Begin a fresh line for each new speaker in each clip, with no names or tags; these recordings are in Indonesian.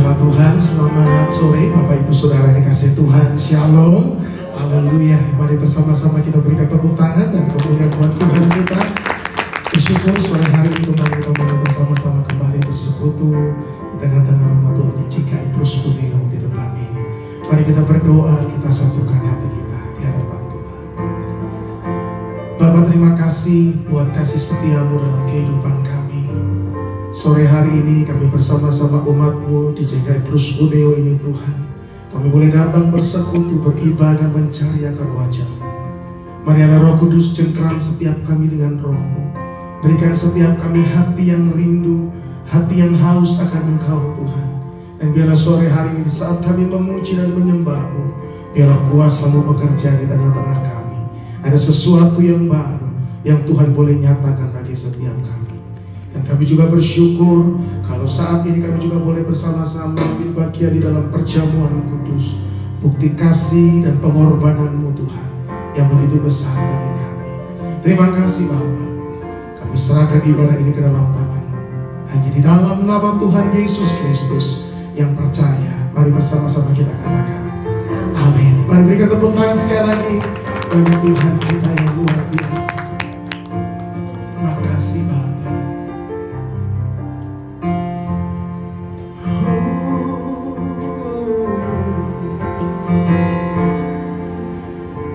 Firman Tuhan, selamat sore Bapak Ibu Saudara dikasih Tuhan, Shalom, haleluya. Mari bersama-sama kita berikan tepuk tangan dan kemuliaan buat Tuhan kita. Bersyukur sore hari ini kembali kita boleh bersama-sama kembali bersekutu di tengah-tengah rumah Tuhan di GKI Plus Kuneo di tempat ini. Mari kita berdoa, kita satukan hati kita di hadapan Tuhan. Bapak, terima kasih buat kasih setiamu dalam kehidupan kami. Sore hari ini kami bersama-sama umat-Mu di GKI Plus Kuneo ini Tuhan. Kami boleh datang bersekutu, beribadah, mencari akan wajah-Mu. Marilah Roh Kudus cengkeram setiap kami dengan Roh-Mu. Berikan setiap kami hati yang rindu, hati yang haus akan Engkau Tuhan. Dan biarlah sore hari ini saat kami memuji dan menyembah-Mu, biarlah kuasa-Mu bekerja di tengah-tengah kami. Ada sesuatu yang baru yang Tuhan boleh nyatakan bagi setiap kami. Dan kami juga bersyukur kalau saat ini kami juga boleh bersama-sama ambil bagian di dalam perjamuan kudus, bukti kasih dan pengorbanan-Mu Tuhan yang begitu besar bagi kami. Terima kasih Bapa. Kami serahkan ibadah ini ke dalam tangan-Mu. Hanya di dalam nama Tuhan Yesus Kristus yang percaya. Mari bersama-sama kita katakan amin. Mari berikan tepuk tangan sekali lagi bagi Tuhan kita yang luar biasa. Terima kasih Bapa.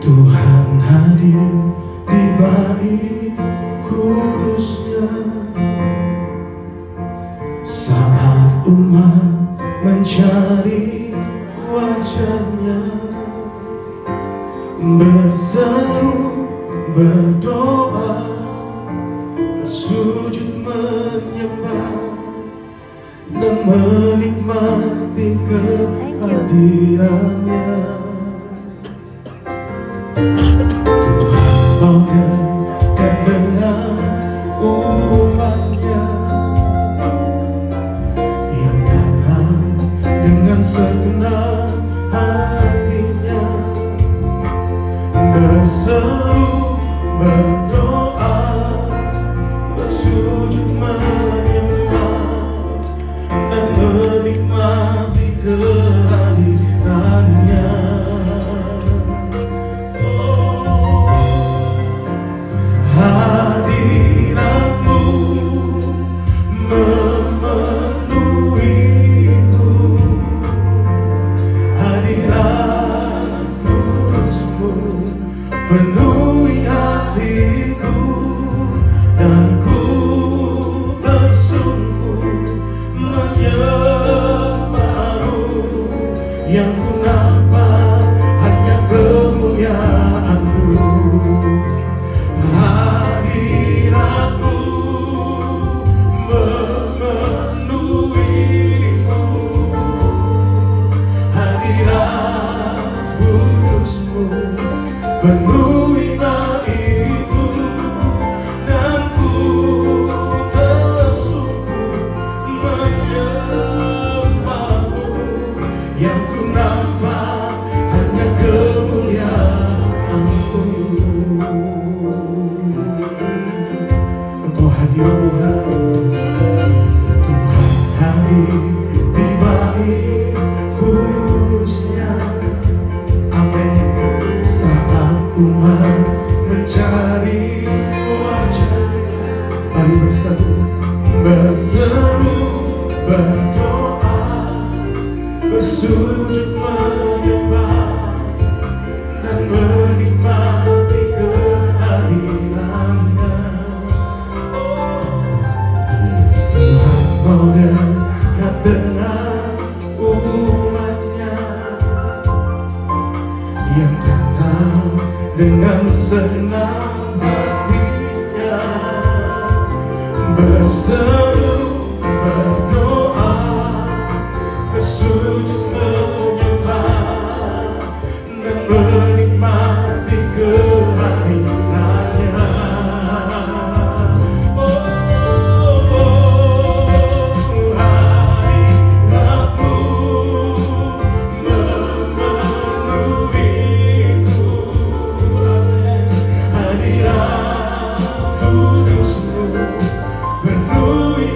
Tuhan hadir di bait kudusnya saat umat mencari wajah-Nya, berseru, berdoa, bersujud menyembah dan menikmati kehadiran-Nya. Tuhan mau dekat dengan umat-Nya yang datang dengan segenap hatinya, berseru, berdoa, bersujud menyembah dan menikmati kehadiran-Nya. Hadirat-Mu memenuhiku, hadirat kudus-Mu penuhi hatiku, dan ku tersungkur menyembah-Mu. Yang ku nampak hanya kemuliaan-Mu. Hadirat-Mu memenuhiku, hadirat kudus-Mu penuhi hatiku, dan ku tersungkur menyembah-Mu. Yang ku nampak hanya kemuliaan-Mu. Engkau hadir Tuhan, Tuhan hadir di bait kudusnya. Amin. Saat umat mencari wajah-Nya, mari bersatu, berseru, berdoa, bersujud menyembah dan menikmati kehadiran-Nya. Tuhan mau dekat dengan umat-Nya yang datang dengan senang hatinya, berseru, berdoa, bersujud menyembah dan menikmati kehadiran-Nya. Hadirat-Mu memenuhiku, hadirat kudus-Mu penuhi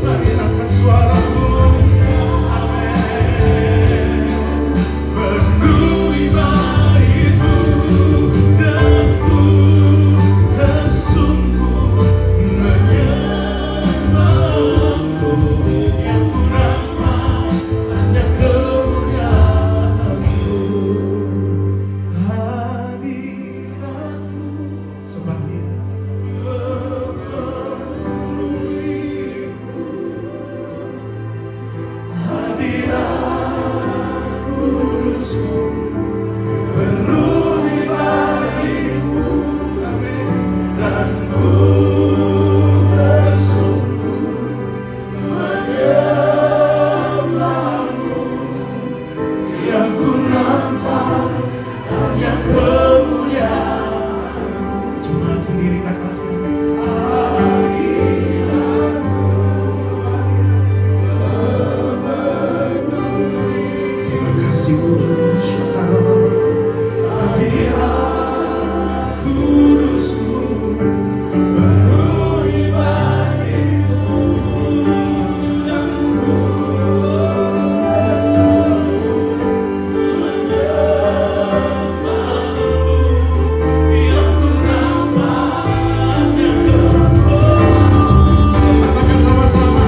Mari angkat suaramu. Penuhi baitmu dan ku sungguh menyembahmu. Yang ku nampak hanya kemuliaan-Mu. Hadirat-Mu sembah Dia. Hadirat kudus-Mu penuhi baitmu, amin. Dan ku bersungguh menyembahmu. Yang ku nampak hanya kemuliaan. Jemaat sendiri katakan, hadirat kudus-Mu penuhi baitmu dan ku menyembahmu. Yang ku nampak hanya kemuliaan. Katakan sama-sama,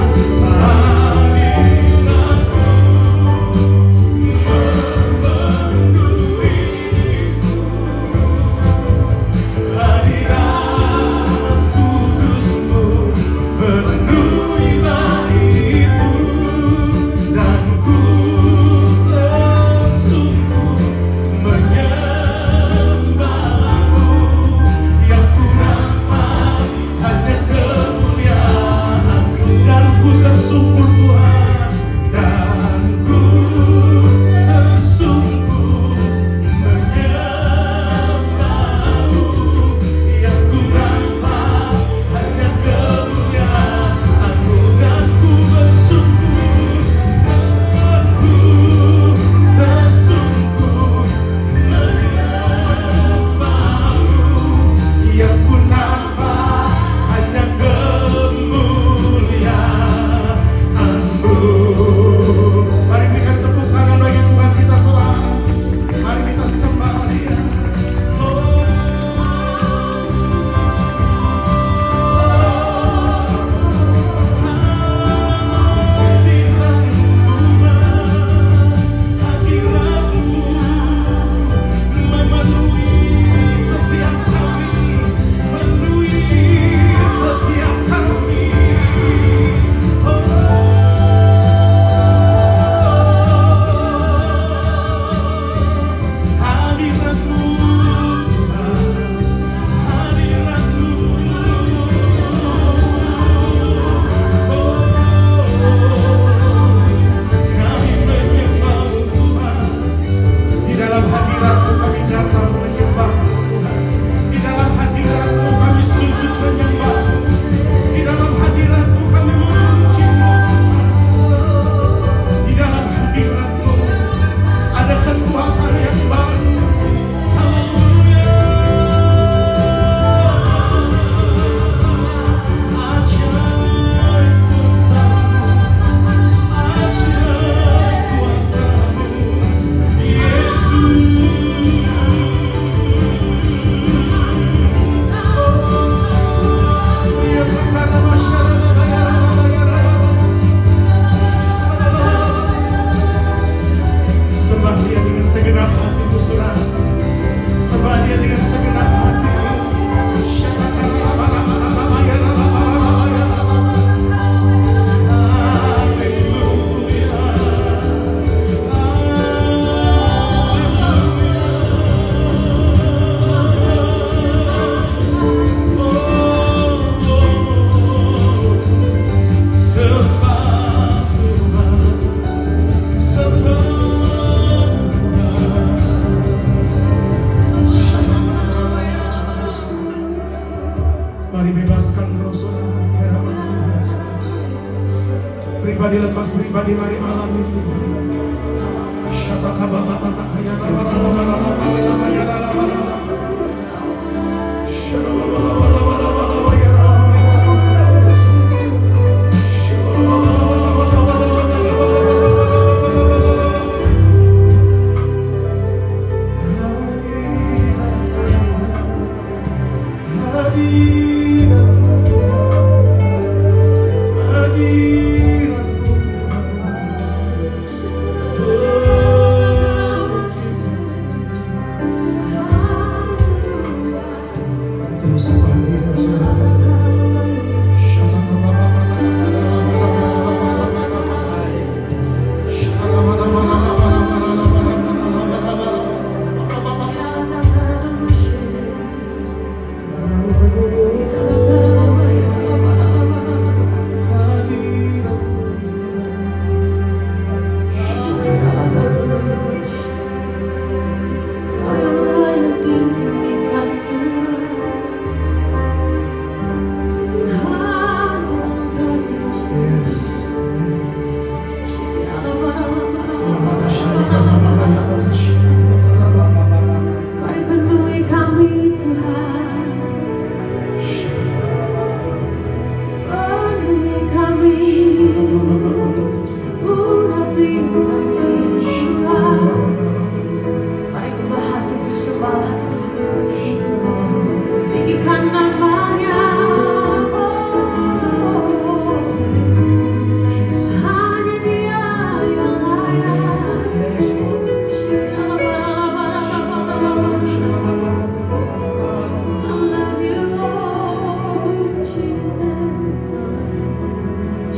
pribadi lepas pribadi, mari malam itu.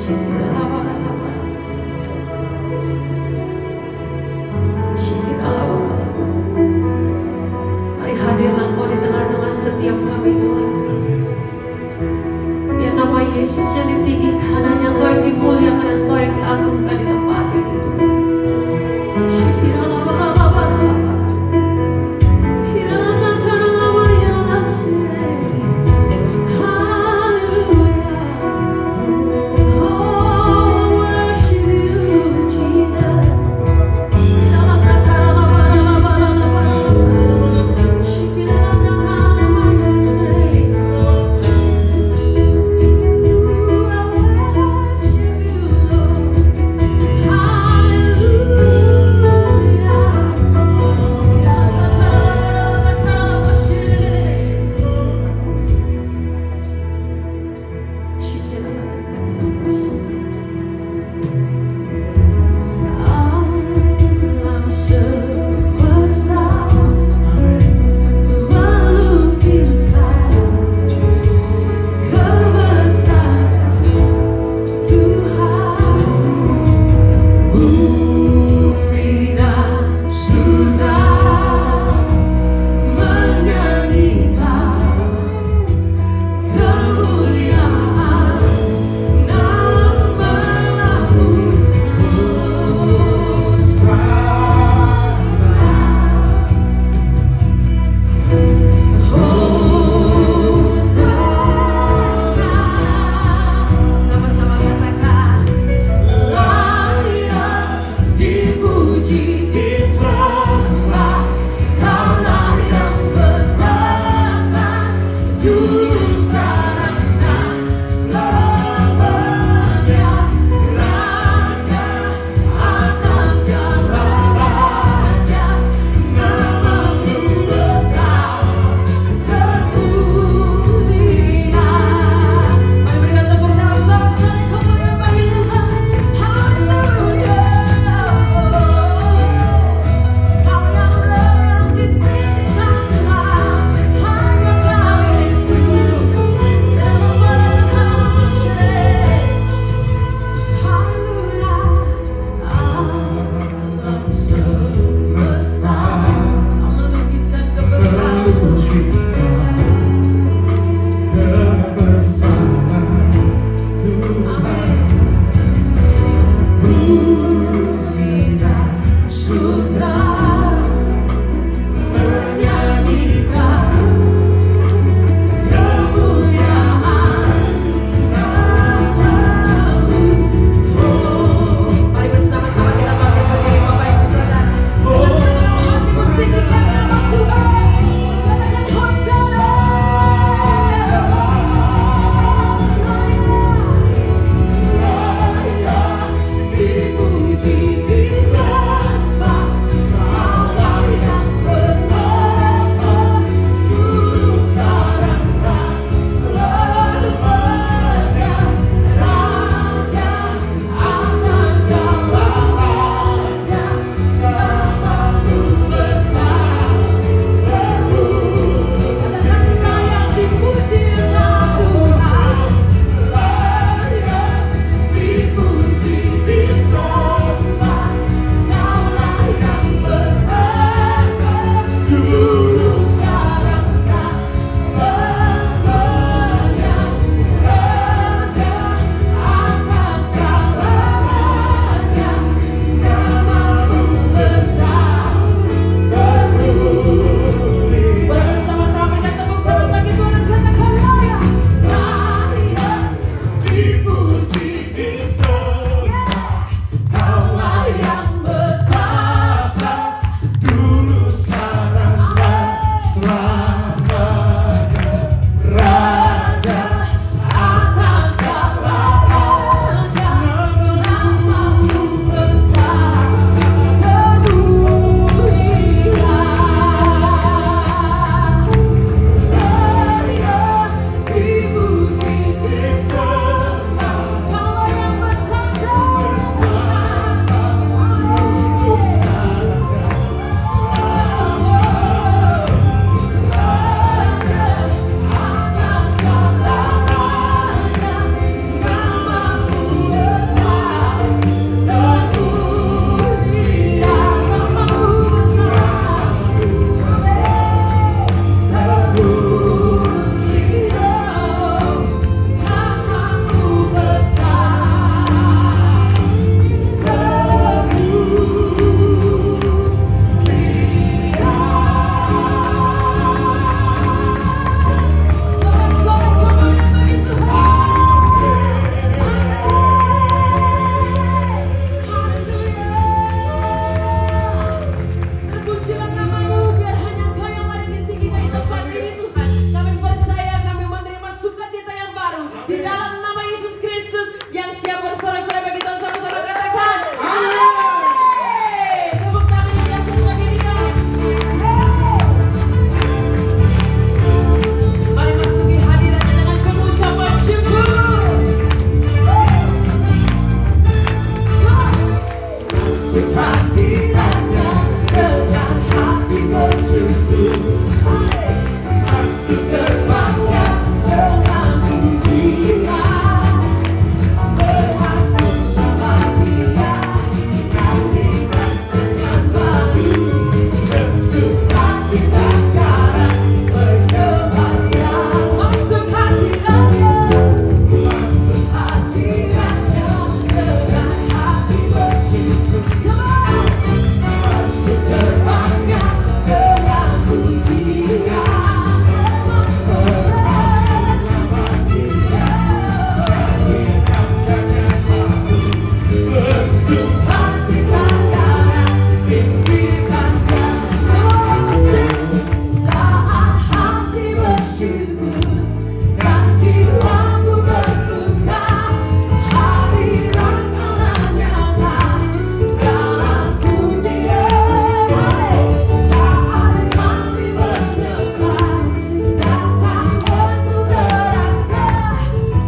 Mari hadirlah Engkau di tengah-tengah setiap kami Tuhan. Biar nama Yesus yang ditinggikan, hanya Engkau yang dimuliakan dan Engkau yang diagungkan di tempat ini.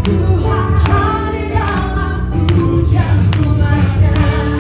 Tuhan hadir dalam hujan rumahnya.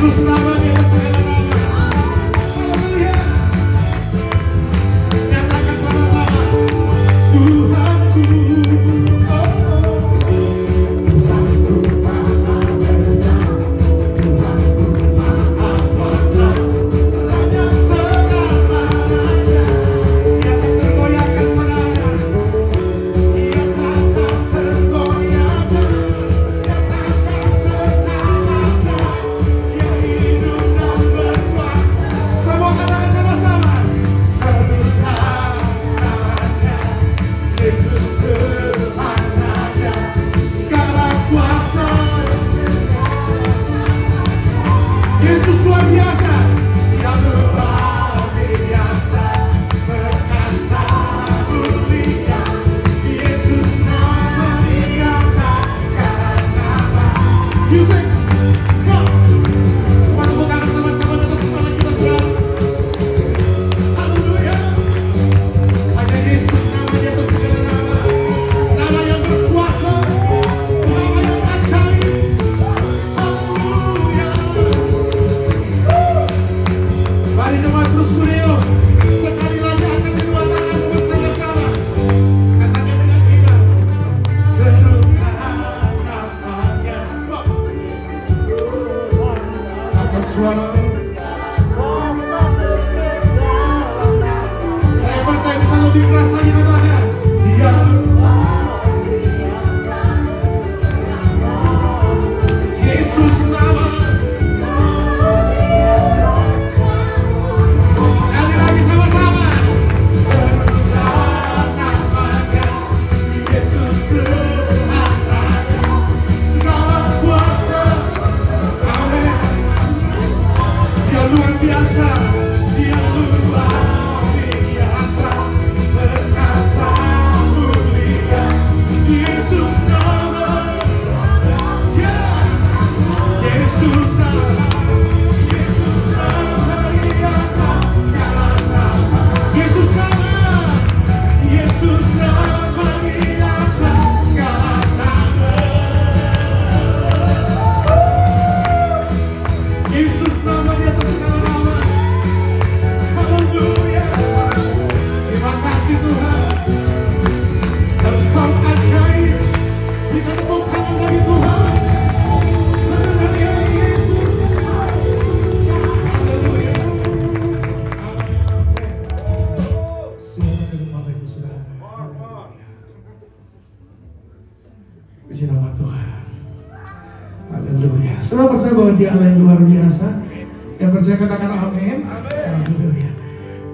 Yesus nama di atas segala nama. Haleluya. Nyatakan sama-sama. Tuhanku, Tuhanku Maha Besar, Tuhanku Maha Kuasa, Raja segala raja. Dia tak tergoyahkan saudara. Dia takkan tergoyahkan. Dia takkan terkalahkan. Dia hidup dan berkuasa. Semua katakan sama-sama. Serukannya Yesus Tuhan Raja segala kuasa. Yesus luar biasa. Dia luar biasa, perkasa mulia. Yesus nama Dia takkan nama. You sing, go. Semua tepuk tangan sama-sama di atas kepala kita sekarang. Haleluya. Hanya Yesus nama di atas segala nama. Nama yang berkuasa, nama yang ajaib. Haleluya. Mari jemaat terus beliau. Sekali lagi angkat kedua tangan bersama-sama. Katakan dengan kita. Serukan namanya. Angkat suara. Saya percaya bisa lebih keras lagi katanya. Dia Yesus nama. Sekali lagi sama-sama. Serukan namanya. Yesus Tuhan Raja segala kuasa. Amin. Dia luar biasa. Dia luar biasa, perkasa mulia. Yesus nama. Yeah. Yesus nama. Yesus nama Dia segala nama. Yesus nama. Yesus nama Dia segala nama. Yesus nama di atas segala nama. Haleluya. Terima kasih Tuhan. Engkau ajaib. Berikan tepuk tangan bagi Tuhan. Haleluya Yesus. Haleluya. Silakan duduk Bapak Ibu Saudara. Puji nama Tuhan. Haleluya. Saudara percaya bahwa Dia Allah yang luar biasa. Yang percaya katakan amin. Haleluya.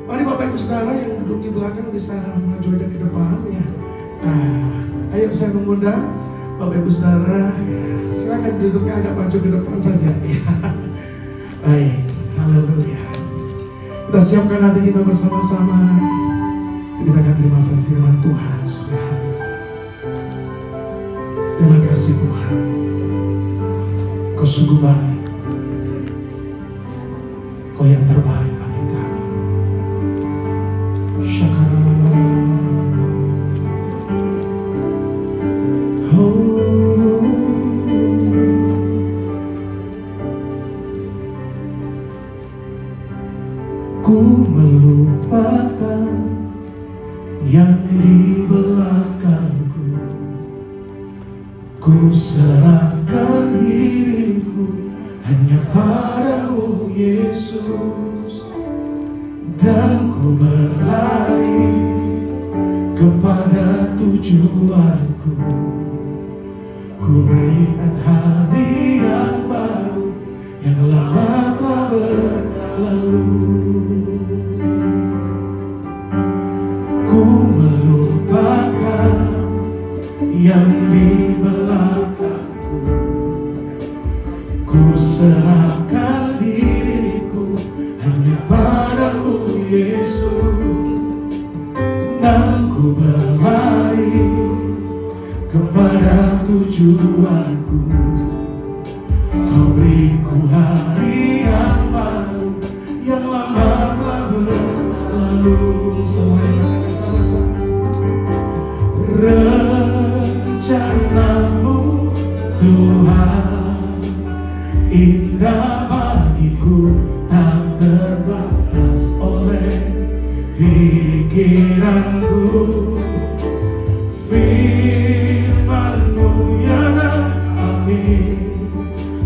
Mari Bapak Ibu Saudara yang duduk di belakang bisa maju aja ke depan ya. Nah, ayo saya mengundang Bapak Ibu Saudara. Silakan duduknya agak maju ke depan saja. Ya. Baik. Haleluya. Kita siapkan hati kita bersama-sama. Kita akan terima firman Tuhan sore hari. Terima kasih Tuhan. Kau sungguh baik. Kau yang terbaik bagi kami. Ku melupakan yang di belakangku. Ku serahkan diriku hanya padamu Yesus. Dan ku berlari kepada tujuanku. Ku melihat hari yang baru yang lama telah berlalu. Ku melupakan yang di belakangku. Ku serahkan diriku hanya padamu Yesus. Dan ku berlari kepada tujuanku. Kau beriku hari yang baru yang lama telah berlalu. Semuanya katakan sama-sama. Rencanamu Tuhan indah. bagiku tak terbatas oleh pikiranku. Firman-Mu ya amin,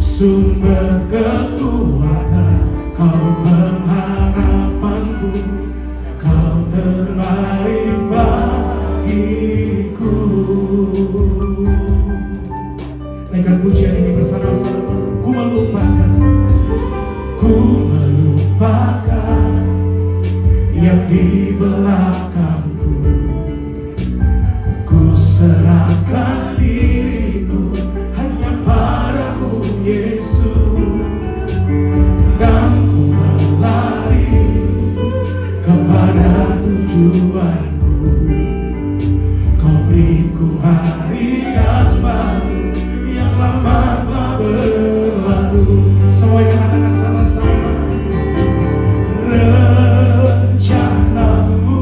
sumber kekuatan, Kau pengharapanku, Kau terbaik bagiku. Naikkan pujian ini bersama-sama. Ku melupakan yang di belakangku, ku serahkan diriku hanya padamu Yesus, dan ku berlari kepada tujuanku. Kau beriku hari yang baru, yang lama telah berlalu. Semuanya katakan sama-sama. Rencana-Mu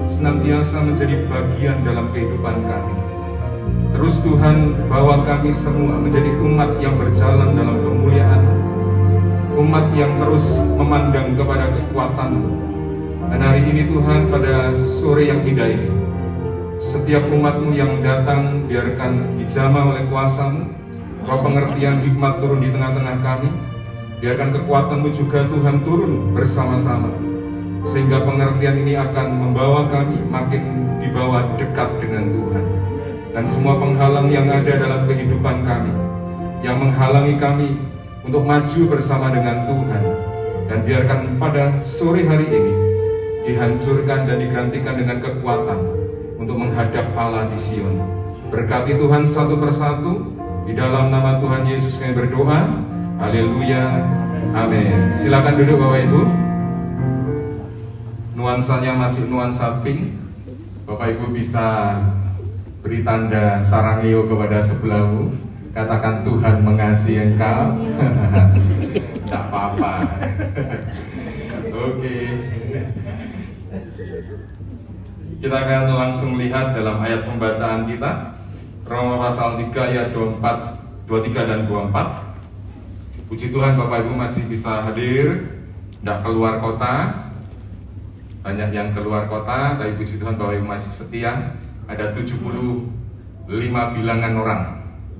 senantiasa menjadi bagian dalam kehidupan kami. Terus Tuhan, bawa kami semua menjadi umat yang berjalan dalam kemuliaan, umat yang terus memandang kepada kekuatan-Mu. Dan hari ini Tuhan, pada sore yang indah ini, setiap umat-Mu yang datang, biarkan dijamah oleh kuasa-Mu, Roh pengertian hikmat turun di tengah-tengah kami. Biarkan kekuatan-Mu juga Tuhan turun bersama-sama, sehingga pengertian ini akan membawa kami makin dibawa dekat dengan Tuhan. Dan semua penghalang yang ada dalam kehidupan kami, yang menghalangi kami untuk maju bersama dengan Tuhan, dan biarkan pada sore hari ini dihancurkan dan digantikan dengan kekuatan untuk menghadap Allah di Sion. Berkati Tuhan satu persatu. Di dalam nama Tuhan Yesus kami berdoa. Haleluya. Amin. Silakan duduk Bapak Ibu. Nuansanya masih nuansa pink. Bapak Ibu bisa beri tanda sarangeo kepada sebelahmu. Katakan Tuhan mengasihi engkau. Tidak apa-apa. Oke. Kita akan langsung lihat dalam ayat pembacaan kita, Roma pasal 3 ayat 23 dan 24. Puji Tuhan Bapak Ibu masih bisa hadir, tidak keluar kota. Banyak yang keluar kota, tapi puji Tuhan Bapak Ibu masih setia. Ada 75 bilangan orang,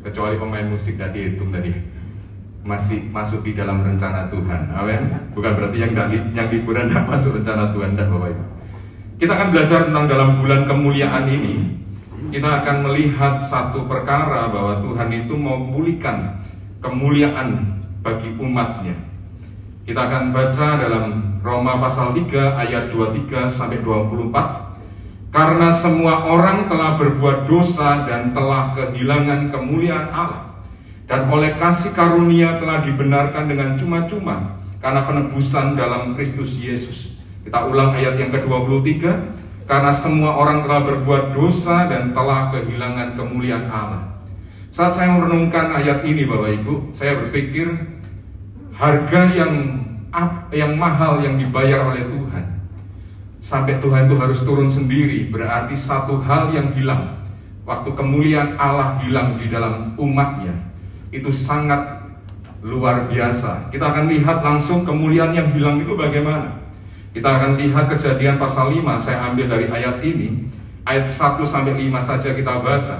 kecuali pemain musik tadi dihitung tadi, masih masuk di dalam rencana Tuhan. Amin. Bukan berarti yang liburan tidak masuk rencana Tuhan, tidak Bapak Ibu. Kita akan belajar tentang dalam bulan kemuliaan ini. Kita akan melihat satu perkara, bahwa Tuhan itu mau memulihkan kemuliaan bagi umatnya. Kita akan baca dalam Roma pasal 3 ayat 23 sampai 24. Karena semua orang telah berbuat dosa dan telah kehilangan kemuliaan Allah, dan oleh kasih karunia telah dibenarkan dengan cuma-cuma karena penebusan dalam Kristus Yesus. Kita ulang ayat yang ke-23. Karena semua orang telah berbuat dosa dan telah kehilangan kemuliaan Allah. Saat saya merenungkan ayat ini Bapak Ibu, saya berpikir harga yang mahal yang dibayar oleh Tuhan, sampai Tuhan itu harus turun sendiri, berarti satu hal yang hilang. Waktu kemuliaan Allah hilang di dalam umatnya, itu sangat luar biasa. Kita akan lihat langsung kemuliaan yang hilang itu bagaimana. Kita akan lihat Kejadian pasal 5, saya ambil dari ayat ini, ayat 1 sampai 5 saja kita baca.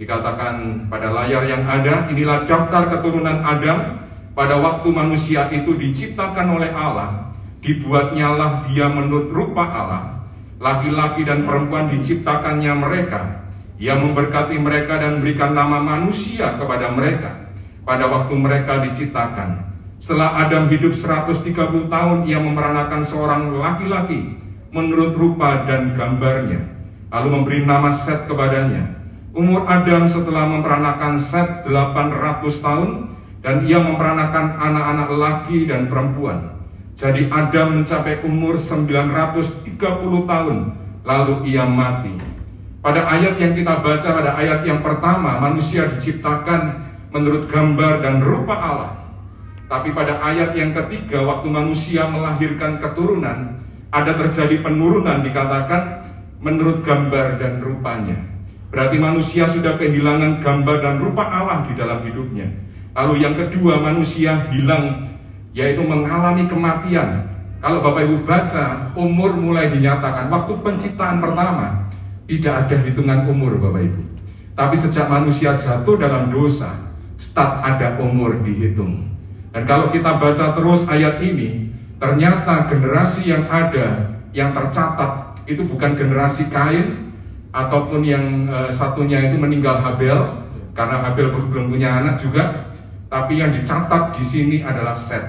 Dikatakan pada layar yang ada, inilah daftar keturunan Adam pada waktu manusia itu diciptakan oleh Allah. Dibuatnyalah dia menurut rupa Allah, laki-laki dan perempuan diciptakannya mereka. Ia memberkati mereka dan berikan nama manusia kepada mereka pada waktu mereka diciptakan. Setelah Adam hidup 130 tahun, ia memeranakan seorang laki-laki menurut rupa dan gambarnya, lalu memberi nama Set kepadanya. Umur Adam setelah memeranakan Set 800 tahun, dan ia memeranakan anak-anak laki dan perempuan. Jadi Adam mencapai umur 930 tahun, lalu ia mati. Pada ayat yang kita baca, pada ayat yang pertama, manusia diciptakan menurut gambar dan rupa Allah. Tapi pada ayat yang ketiga, waktu manusia melahirkan keturunan, ada terjadi penurunan, dikatakan menurut gambar dan rupanya. Berarti manusia sudah kehilangan gambar dan rupa Allah di dalam hidupnya. Lalu yang kedua, manusia hilang, yaitu mengalami kematian. Kalau Bapak Ibu baca, umur mulai dinyatakan. Waktu penciptaan pertama, tidak ada hitungan umur Bapak Ibu. Tapi sejak manusia jatuh dalam dosa, start ada umur dihitung. Dan kalau kita baca terus ayat ini, ternyata generasi yang ada, yang tercatat, itu bukan generasi Kain, ataupun yang satunya itu meninggal Habel, karena Habel belum punya anak juga. Tapi yang dicatat di sini adalah Set.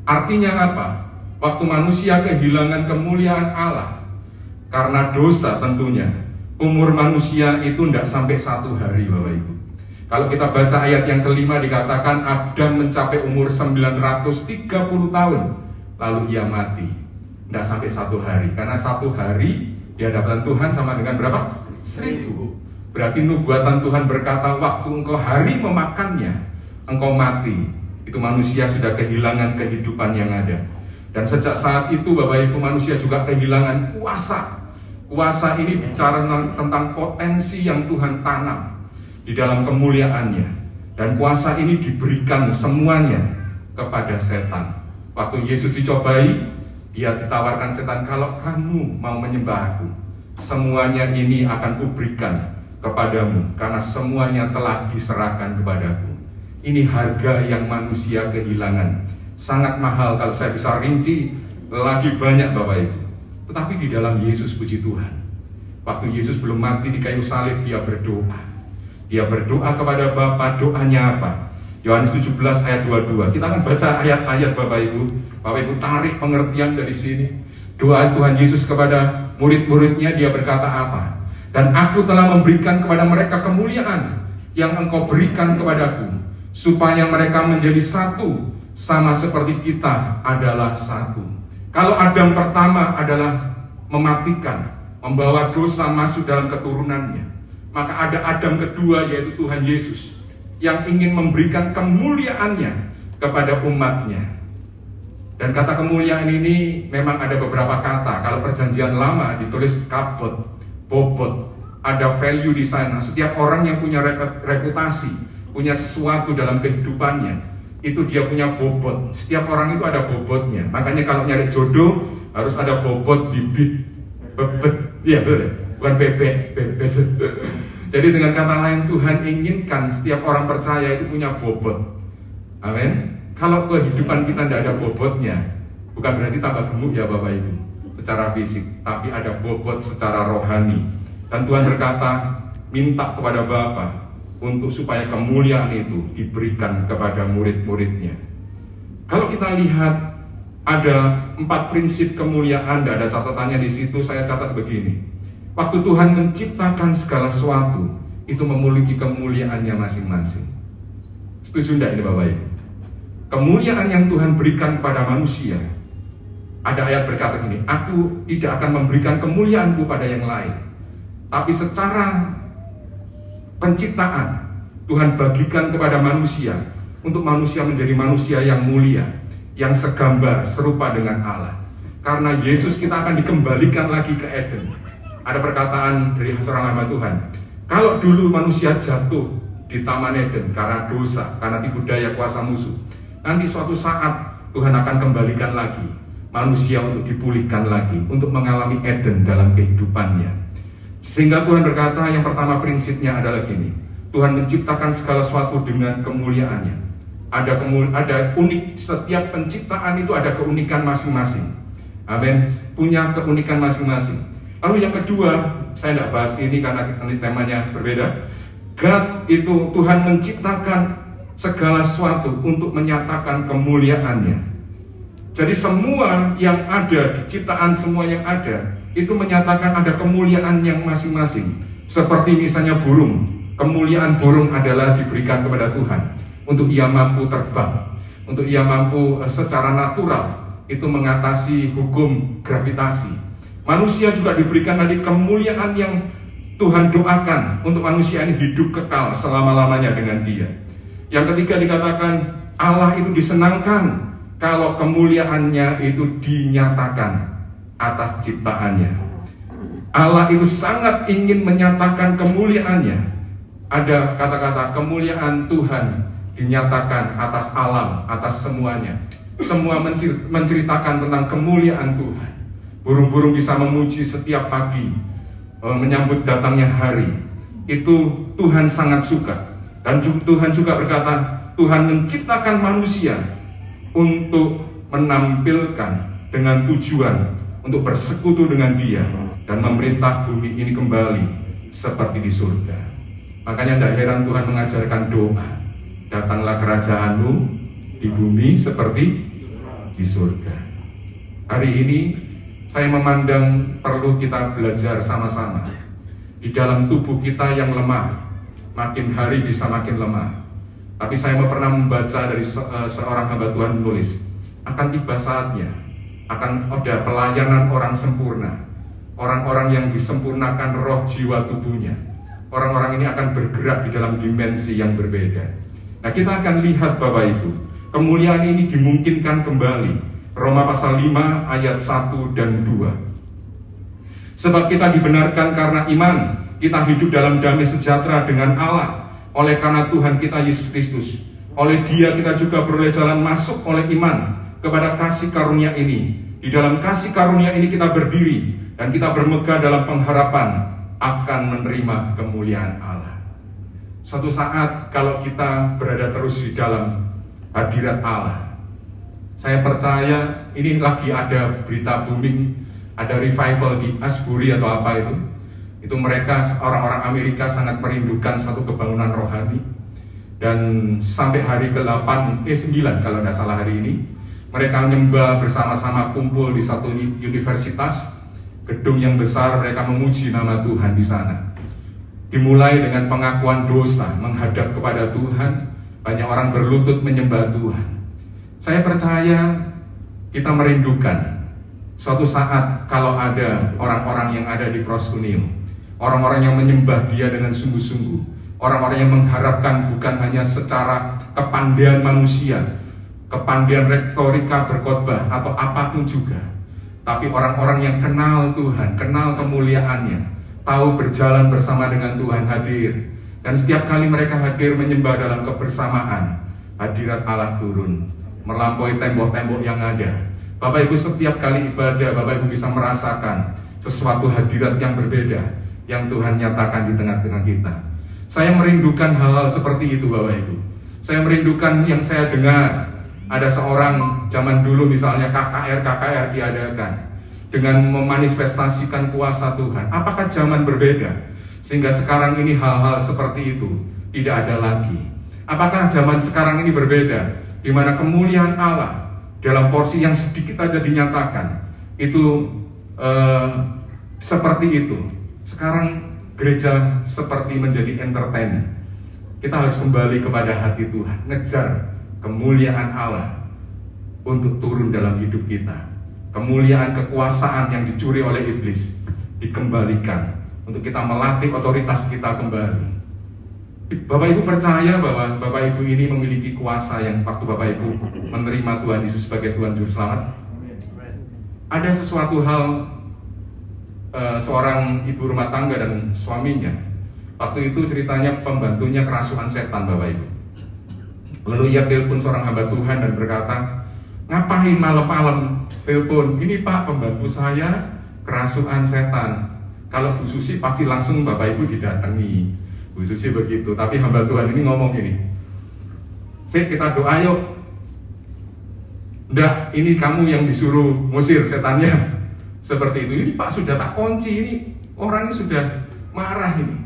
Artinya apa? Waktu manusia kehilangan kemuliaan Allah karena dosa tentunya, umur manusia itu tidak sampai 1 hari Bapak Ibu. Kalau kita baca ayat yang kelima, dikatakan Adam mencapai umur 930 tahun, lalu ia mati. Tidak sampai 1 hari, karena 1 hari di hadapan Tuhan sama dengan berapa? 1000. Berarti nubuatan Tuhan berkata, waktu engkau hari memakannya, engkau mati. Itu manusia sudah kehilangan kehidupan yang ada. Dan sejak saat itu Bapak Ibu, manusia juga kehilangan kuasa. Kuasa ini bicara tentang potensi yang Tuhan tanam di dalam kemuliaannya. Dan kuasa ini diberikan semuanya kepada setan. Waktu Yesus dicobai, dia ditawarkan setan, kalau kamu mau menyembah aku, semuanya ini akan kuberikan kepadamu, karena semuanya telah diserahkan kepadaku. Ini harga yang manusia kehilangan. Sangat mahal, kalau saya bisa rinci lagi banyak Bapak Ibu. Tetapi di dalam Yesus, puji Tuhan, waktu Yesus belum mati di kayu salib, dia berdoa. Dia berdoa kepada Bapa. Doanya apa? Yohanes 17 ayat 22. Kita akan baca ayat-ayat Bapak Ibu. Bapak Ibu tarik pengertian dari sini. Doa Tuhan Yesus kepada murid-muridnya, dia berkata apa? Dan aku telah memberikan kepada mereka kemuliaan yang engkau berikan kepadaku, supaya mereka menjadi satu, sama seperti kita adalah satu. Kalau Adam pertama adalah mematikan, membawa dosa masuk dalam keturunannya, maka ada Adam kedua, yaitu Tuhan Yesus, yang ingin memberikan kemuliaannya kepada umatnya. Dan kata kemuliaan ini memang ada beberapa kata. Kalau perjanjian lama ditulis kabot, bobot, ada value di sana. Setiap orang yang punya reputasi, punya sesuatu dalam kehidupannya, itu dia punya bobot. Setiap orang itu ada bobotnya. Makanya kalau nyari jodoh harus ada bobot, bibit, bebet, ya bukan bebek, bebet. Jadi dengan kata lain, Tuhan inginkan setiap orang percaya itu punya bobot. Amin. Kalau kehidupan kita tidak ada bobotnya, bukan berarti tambah gemuk ya Bapak Ibu secara fisik, tapi ada bobot secara rohani. Dan Tuhan berkata, minta kepada Bapa untuk supaya kemuliaan itu diberikan kepada murid-muridnya. Kalau kita lihat ada 4 prinsip kemuliaan, ada catatannya di situ. Saya catat begini: waktu Tuhan menciptakan segala sesuatu, itu memiliki kemuliaannya masing-masing. Setuju enggak ini Bapak Ibu? Kemuliaan yang Tuhan berikan kepada manusia, ada ayat berkata gini, aku tidak akan memberikan kemuliaanku pada yang lain. Tapi secara penciptaan, Tuhan bagikan kepada manusia, untuk manusia menjadi manusia yang mulia, yang segambar, serupa dengan Allah. Karena Yesus kita akan dikembalikan lagi ke Eden. Ada perkataan dari seorang hamba Tuhan, kalau dulu manusia jatuh di Taman Eden karena dosa, karena tipu daya kuasa musuh, nanti suatu saat Tuhan akan kembalikan lagi manusia untuk dipulihkan lagi, untuk mengalami Eden dalam kehidupannya. Sehingga Tuhan berkata, yang pertama prinsipnya adalah gini, Tuhan menciptakan segala sesuatu dengan kemuliaannya. Ada unik, setiap penciptaan itu ada keunikan masing-masing. Amin. Punya keunikan masing-masing. Lalu yang kedua, saya tidak bahas ini karena temanya berbeda. God itu, Tuhan menciptakan segala sesuatu untuk menyatakan kemuliaannya. Jadi semua yang ada di ciptaan, semua yang ada itu menyatakan ada kemuliaan yang masing-masing. Seperti misalnya burung, kemuliaan burung adalah diberikan kepada Tuhan untuk ia mampu terbang, untuk ia mampu secara natural itu mengatasi hukum gravitasi. Manusia juga diberikan tadi kemuliaan yang Tuhan doakan untuk manusia ini hidup kekal selama-lamanya dengan Dia. Yang ketiga dikatakan Allah itu disenangkan kalau kemuliaannya itu dinyatakan atas ciptaannya. Allah itu sangat ingin menyatakan kemuliaannya. Ada kata-kata kemuliaan Tuhan dinyatakan atas alam, atas semuanya. Semua menceritakan tentang kemuliaan Tuhan. Burung-burung bisa memuji setiap pagi, menyambut datangnya hari. Itu Tuhan sangat suka. Dan Tuhan juga berkata, Tuhan menciptakan manusia untuk menampilkan dengan tujuan untuk bersekutu dengan Dia dan memerintah bumi ini kembali seperti di surga. Makanya tidak heran Tuhan mengajarkan doa, datanglah kerajaanmu di bumi seperti di surga. Hari ini saya memandang perlu kita belajar sama-sama. Di dalam tubuh kita yang lemah, makin hari bisa makin lemah. Tapi saya pernah membaca dari seorang hamba Tuhan menulis, akan tiba saatnya akan ada pelayanan orang sempurna, orang-orang yang disempurnakan roh jiwa tubuhnya. Orang-orang ini akan bergerak di dalam dimensi yang berbeda. Nah, kita akan lihat Bapak Ibu, kemuliaan ini dimungkinkan kembali Roma pasal 5 ayat 1 dan 2. Sebab kita dibenarkan karena iman, kita hidup dalam damai sejahtera dengan Allah oleh karena Tuhan kita Yesus Kristus. Oleh Dia kita juga beroleh jalan masuk oleh iman kepada kasih karunia ini. Di dalam kasih karunia ini kita berdiri dan kita bermegah dalam pengharapan akan menerima kemuliaan Allah. Suatu saat kalau kita berada terus di dalam hadirat Allah, saya percaya ini lagi ada berita booming, ada revival di Asbury atau apa itu mereka orang-orang Amerika sangat merindukan satu kebangunan rohani. Dan sampai hari ke-9 kalau tidak salah hari ini, mereka menyembah bersama-sama, kumpul di satu universitas, gedung yang besar, mereka memuji nama Tuhan di sana. Dimulai dengan pengakuan dosa, menghadap kepada Tuhan, banyak orang berlutut menyembah Tuhan. Saya percaya kita merindukan suatu saat kalau ada orang-orang yang ada di Proskuneo, orang-orang yang menyembah Dia dengan sungguh-sungguh, orang-orang yang mengharapkan bukan hanya secara kepandaian manusia, kepandaian retorika berkhotbah atau apapun juga, tapi orang-orang yang kenal Tuhan, kenal kemuliaannya, tahu berjalan bersama dengan Tuhan hadir. Dan setiap kali mereka hadir menyembah dalam kebersamaan, hadirat Allah turun, melampaui tembok-tembok yang ada. Bapak Ibu, setiap kali ibadah, Bapak Ibu bisa merasakan sesuatu hadirat yang berbeda yang Tuhan nyatakan di tengah-tengah kita. Saya merindukan hal-hal seperti itu, Bapak Ibu. Saya merindukan yang saya dengar, ada seorang zaman dulu misalnya KKR diadakan dengan memanifestasikan kuasa Tuhan. Apakah zaman berbeda sehingga sekarang ini hal-hal seperti itu tidak ada lagi? Apakah zaman sekarang ini berbeda di mana kemuliaan Allah dalam porsi yang sedikit saja dinyatakan itu seperti itu? Sekarang gereja seperti menjadi entertain. Kita harus kembali kepada hati Tuhan, ngejar kemuliaan Allah untuk turun dalam hidup kita. Kemuliaan kekuasaan yang dicuri oleh iblis dikembalikan untuk kita melatih otoritas kita kembali. Bapak Ibu percaya bahwa Bapak Ibu ini memiliki kuasa yang waktu Bapak Ibu menerima Tuhan Yesus sebagai Tuhan Juru Selamat. Ada sesuatu hal, seorang ibu rumah tangga dan suaminya, waktu itu ceritanya pembantunya kerasukan setan, Bapak Ibu. Lalu ia telepon seorang hamba Tuhan dan berkata, ngapain malam-malam telepon? Ini Pak, pembantu saya kerasukan setan. Kalau Bu Susi pasti langsung Bapak Ibu didatangi. Bu Susi begitu, tapi hamba Tuhan ini ngomong gini, Sik, kita doa yuk. Nggak, ini kamu yang disuruh ngusir setannya. Seperti itu. Ini Pak sudah tak kunci, ini orangnya sudah marah ini.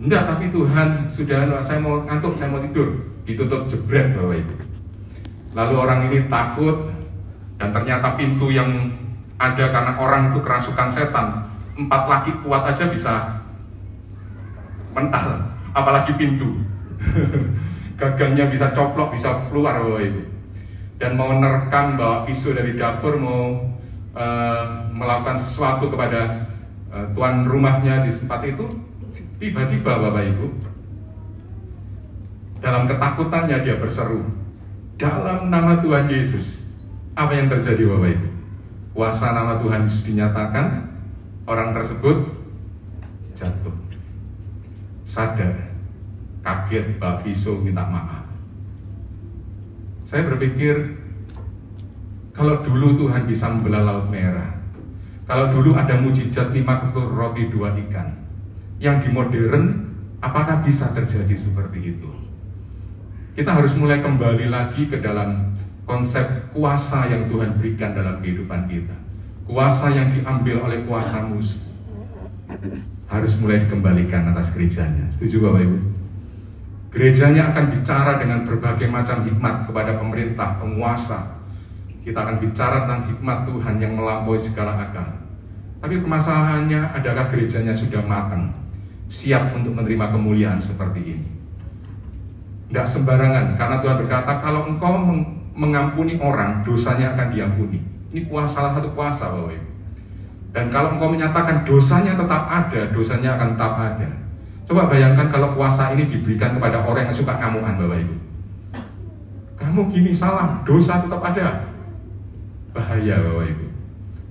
Enggak, tapi Tuhan sudah, saya mau ngantuk, saya mau tidur. Ditutup jebret, Bapak Ibu. Lalu orang ini takut, dan ternyata pintu yang ada karena orang itu kerasukan setan, 4 laki kuat aja bisa mental, apalagi pintu. Gagangnya bisa coplok, bisa keluar, Bapak Ibu. Dan mau nerekam, bawa pisau dari dapur, mau melakukan sesuatu kepada tuan rumahnya di tempat itu. Tiba-tiba Bapak Ibu, dalam ketakutannya dia berseru, dalam nama Tuhan Yesus. Apa yang terjadi Bapak Ibu? Kuasa nama Tuhan Yesus dinyatakan, orang tersebut jatuh, sadar, kaget, bawa pisau minta maaf. Saya berpikir, kalau dulu Tuhan bisa membelah laut merah, kalau dulu ada mujizat 5 ketur roti 2 ikan, yang di modern, apakah bisa terjadi seperti itu? Kita harus mulai kembali lagi ke dalam konsep kuasa yang Tuhan berikan dalam kehidupan kita. Kuasa yang diambil oleh kuasa musuh harus mulai dikembalikan atas gerejanya. Setuju Bapak Ibu? Gerejanya akan bicara dengan berbagai macam hikmat kepada pemerintah, penguasa. Kita akan bicara tentang hikmat Tuhan yang melampaui segala akal. Tapi permasalahannya, adakah gerejanya sudah matang, siap untuk menerima kemuliaan seperti ini? Tidak sembarangan, karena Tuhan berkata, kalau engkau mengampuni orang, dosanya akan diampuni. Ini salah satu kuasa, Bapak Ibu. Dan kalau engkau menyatakan dosanya tetap ada, dosanya akan tetap ada. Coba bayangkan kalau kuasa ini diberikan kepada orang yang suka ngamukan, Bapak Ibu. Kamu gini salah, dosa tetap ada. bahaya Bapak Ibu.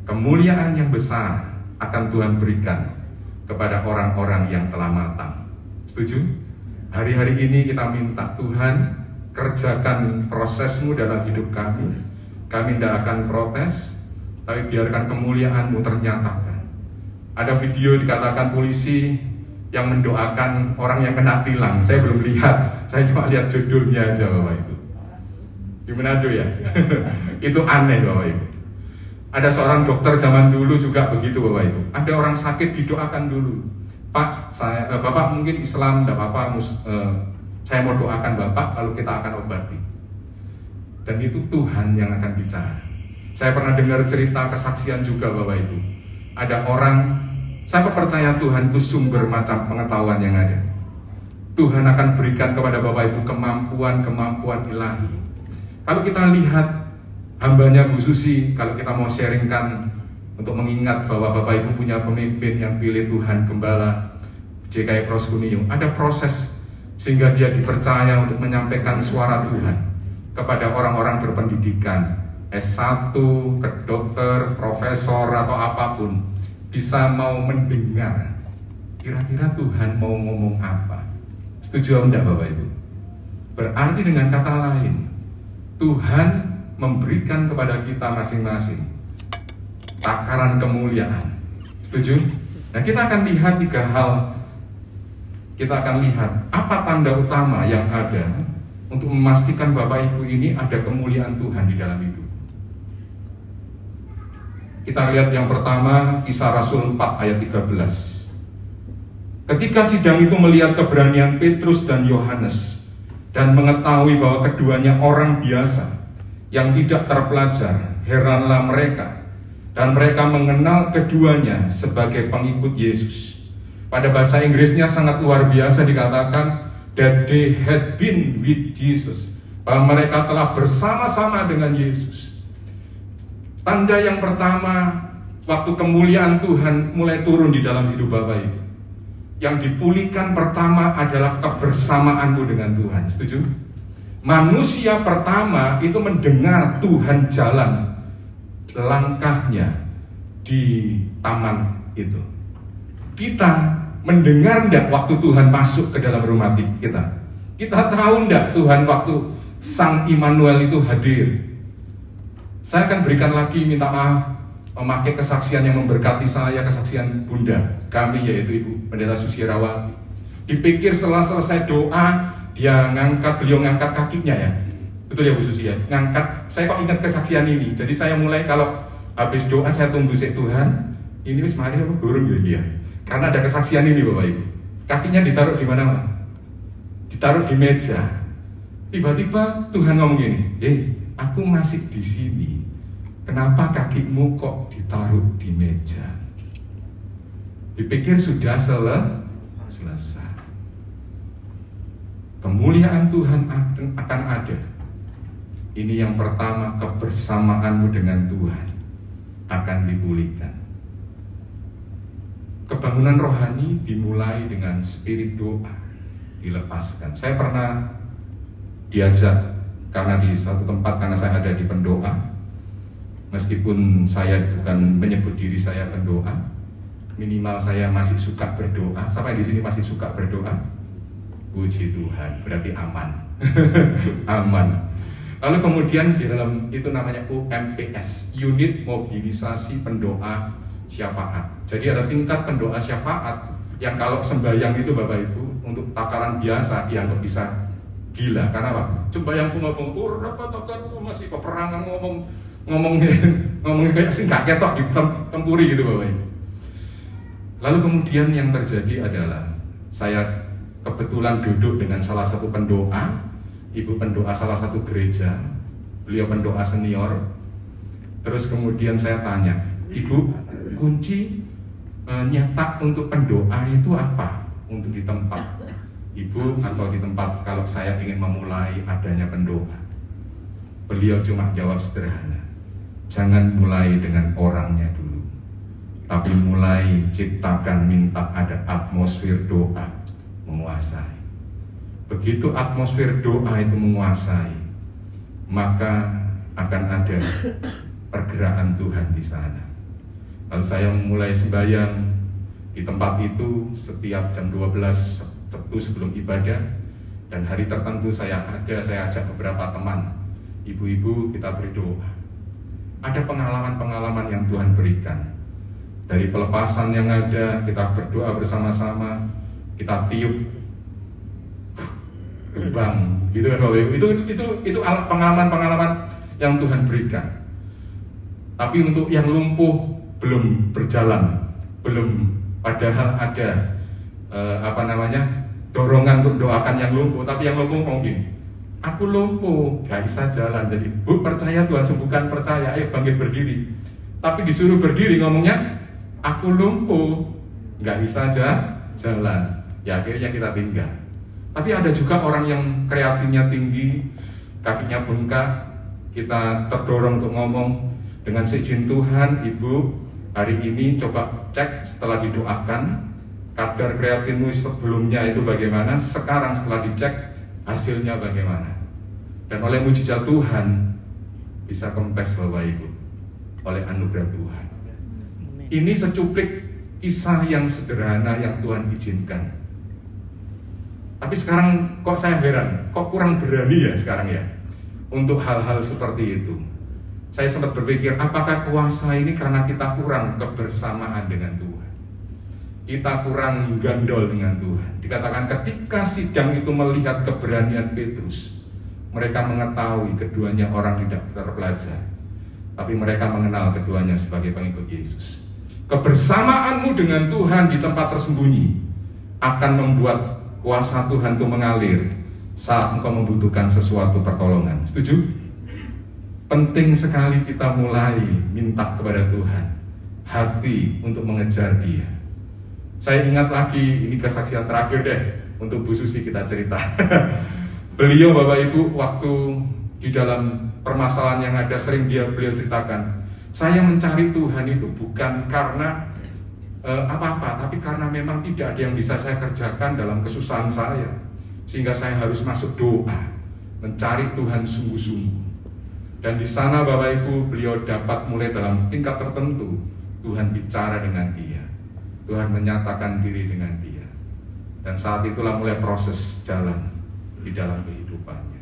Kemuliaan yang besar akan Tuhan berikan kepada orang-orang yang telah matang. Setuju? Hari-hari ini kita minta Tuhan kerjakan prosesmu dalam hidup kami. Kami tidak akan protes, tapi biarkan kemuliaan-Mu ternyatakan. Ada video dikatakan polisi yang mendoakan orang yang kena tilang. Saya belum lihat, saya cuma lihat judulnya aja Bapak Ibu. Di Manado ya. Itu aneh Bapak Ibu. Ada seorang dokter zaman dulu juga begitu Bapak Ibu. Ada orang sakit didoakan dulu. Pak, Bapak mungkin Islam, tidak apa-apa, saya mau doakan Bapak, lalu kita akan obati. Dan itu Tuhan yang akan bicara. Saya pernah dengar cerita kesaksian juga Bapak Ibu. Ada orang, saya percaya Tuhan itu sumber macam pengetahuan yang ada. Tuhan akan berikan kepada Bapak Ibu kemampuan ilahi. Kalau kita lihat hambanya Bu Susi, kalau kita mau sharingkan untuk mengingat bahwa Bapak Ibu punya pemimpin yang pilih Tuhan, Gembala JKI Proskunio, ada proses sehingga dia dipercaya untuk menyampaikan suara Tuhan kepada orang-orang berpendidikan S1, ke dokter, profesor atau apapun, bisa mau mendengar kira-kira Tuhan mau ngomong apa. Setuju atau enggak Bapak Ibu? Berarti dengan kata lain, Tuhan memberikan kepada kita masing-masing takaran kemuliaan. Setuju? Nah, kita akan lihat 3 hal. Kita akan lihat apa tanda utama yang ada untuk memastikan Bapak Ibu ini ada kemuliaan Tuhan di dalam hidup. Kita lihat yang pertama, Kisah Rasul 4 ayat 13. Ketika sidang itu melihat keberanian Petrus dan Yohanes dan mengetahui bahwa keduanya orang biasa yang tidak terpelajar, heranlah mereka, dan mereka mengenal keduanya sebagai pengikut Yesus. Pada bahasa Inggrisnya sangat luar biasa, dikatakan that they had been with Jesus, bahwa mereka telah bersama-sama dengan Yesus. Tanda yang pertama, waktu kemuliaan Tuhan mulai turun di dalam hidup Bapak Ibu, yang dipulihkan pertama adalah kebersamaanmu dengan Tuhan. Setuju? Manusia pertama itu mendengar Tuhan jalan langkahnya di taman itu. Kita mendengar enggak waktu Tuhan masuk ke dalam rumah kita? Kita tahu enggak Tuhan waktu Sang Immanuel itu hadir? Saya akan berikan lagi, minta maaf, memakai kesaksian yang memberkati saya, kesaksian Bunda kami, yaitu Ibu Pendeta Susirawati. Dipikir setelah selesai doa, beliau ngangkat kakinya ya. Betul ya Bu Susi ya? Ngangkat, saya kok ingat kesaksian ini. Jadi saya mulai kalau habis doa saya tunggu sih Tuhan, ini wis mari apa gurung ya. Karena ada kesaksian ini Bapak Ibu. Kakinya ditaruh di mana Pak? Ditaruh di meja. Tiba-tiba Tuhan ngomong gini, aku masih di sini. Kenapa kakimu kok ditaruh di meja? Dipikir sudah selesai. Kemuliaan Tuhan akan ada. Ini yang pertama, kebersamaanmu dengan Tuhan akan dipulihkan. Kebangunan rohani dimulai dengan spirit doa, dilepaskan. Saya pernah diajak, karena di satu tempat, karena saya ada di pendoa, meskipun saya bukan menyebut diri saya pendoa, minimal saya masih suka berdoa. Sampai di sini masih suka berdoa. Puji Tuhan, berarti aman. Aman. Lalu kemudian di dalam itu namanya UMPS, Unit Mobilisasi Pendoa Syafaat. Jadi ada tingkat pendoa syafaat yang kalau sembahyang itu Bapak Ibu untuk takaran biasa dianggap bisa gila. Karena apa? Sembahyang bunga-bunga, masih peperangan ngomong kayak sih nggak ketok ditempuri gitu Bapak Ibu. Lalu kemudian yang terjadi adalah saya kebetulan duduk dengan salah satu pendoa, ibu pendoa salah satu gereja, beliau pendoa senior. Terus kemudian saya tanya, Ibu, kunci nyetak untuk pendoa itu apa untuk di tempat Ibu atau di tempat kalau saya ingin memulai adanya pendoa? Beliau cuma jawab sederhana, jangan mulai dengan orangnya dulu, tapi mulai ciptakan, minta ada atmosfer doa menguasai. Begitu atmosfer doa itu menguasai, maka akan ada pergerakan Tuhan di sana. Lalu saya mulai sembahyang di tempat itu setiap jam 12 Sabtu sebelum ibadah, dan hari tertentu saya ajak beberapa teman, ibu-ibu, kita berdoa. Ada pengalaman-pengalaman yang Tuhan berikan. Dari pelepasan yang ada, kita berdoa bersama-sama, kita tiup gerbang, gitu kan Bapak Ibu. Itu pengalaman-pengalaman yang Tuhan berikan. Tapi untuk yang lumpuh belum berjalan, padahal ada dorongan untuk doakan yang lumpuh. Tapi yang lumpuh mau gini, aku lumpuh, gak bisa jalan. Jadi Bu, percaya Tuhan sembuhkan, percaya, ayo bangkit berdiri. Tapi disuruh berdiri ngomongnya, aku lumpuh, gak bisa jalan. Ya akhirnya kita tinggal. Tapi ada juga orang yang kreatifnya tinggi, kakinya bengkak, kita terdorong untuk ngomong, dengan seizin Tuhan, Ibu, hari ini coba cek setelah didoakan, kadar kreatinmu sebelumnya itu bagaimana, sekarang setelah dicek, hasilnya bagaimana. Dan oleh mujizat Tuhan, bisa kempes Bapak Ibu, oleh anugerah Tuhan. Ini secuplik kisah yang sederhana yang Tuhan izinkan. Tapi sekarang kok saya heran, kok kurang berani ya sekarang ya, untuk hal-hal seperti itu. Saya sempat berpikir, apakah kuasa ini karena kita kurang kebersamaan dengan Tuhan, kita kurang gandol dengan Tuhan. Dikatakan ketika sidang itu melihat keberanian Petrus, mereka mengetahui keduanya orang tidak terpelajar, tapi mereka mengenal keduanya sebagai pengikut Yesus. Kebersamaanmu dengan Tuhan di tempat tersembunyi akan membuat kuasa Tuhan itu mengalir saat engkau membutuhkan sesuatu pertolongan. Setuju? Penting sekali kita mulai minta kepada Tuhan hati untuk mengejar Dia. Saya ingat lagi, ini kesaksian terakhir deh untuk Bu Susi kita cerita. Beliau Bapak Ibu waktu di dalam permasalahan yang ada sering beliau ceritakan, saya mencari Tuhan itu bukan karena apa-apa, tapi karena memang tidak ada yang bisa saya kerjakan dalam kesusahan saya, sehingga saya harus masuk doa, mencari Tuhan sungguh-sungguh. Dan di sana Bapak Ibu, beliau dapat mulai dalam tingkat tertentu, Tuhan bicara dengan dia, Tuhan menyatakan diri dengan dia. Dan saat itulah mulai proses jalan di dalam kehidupannya.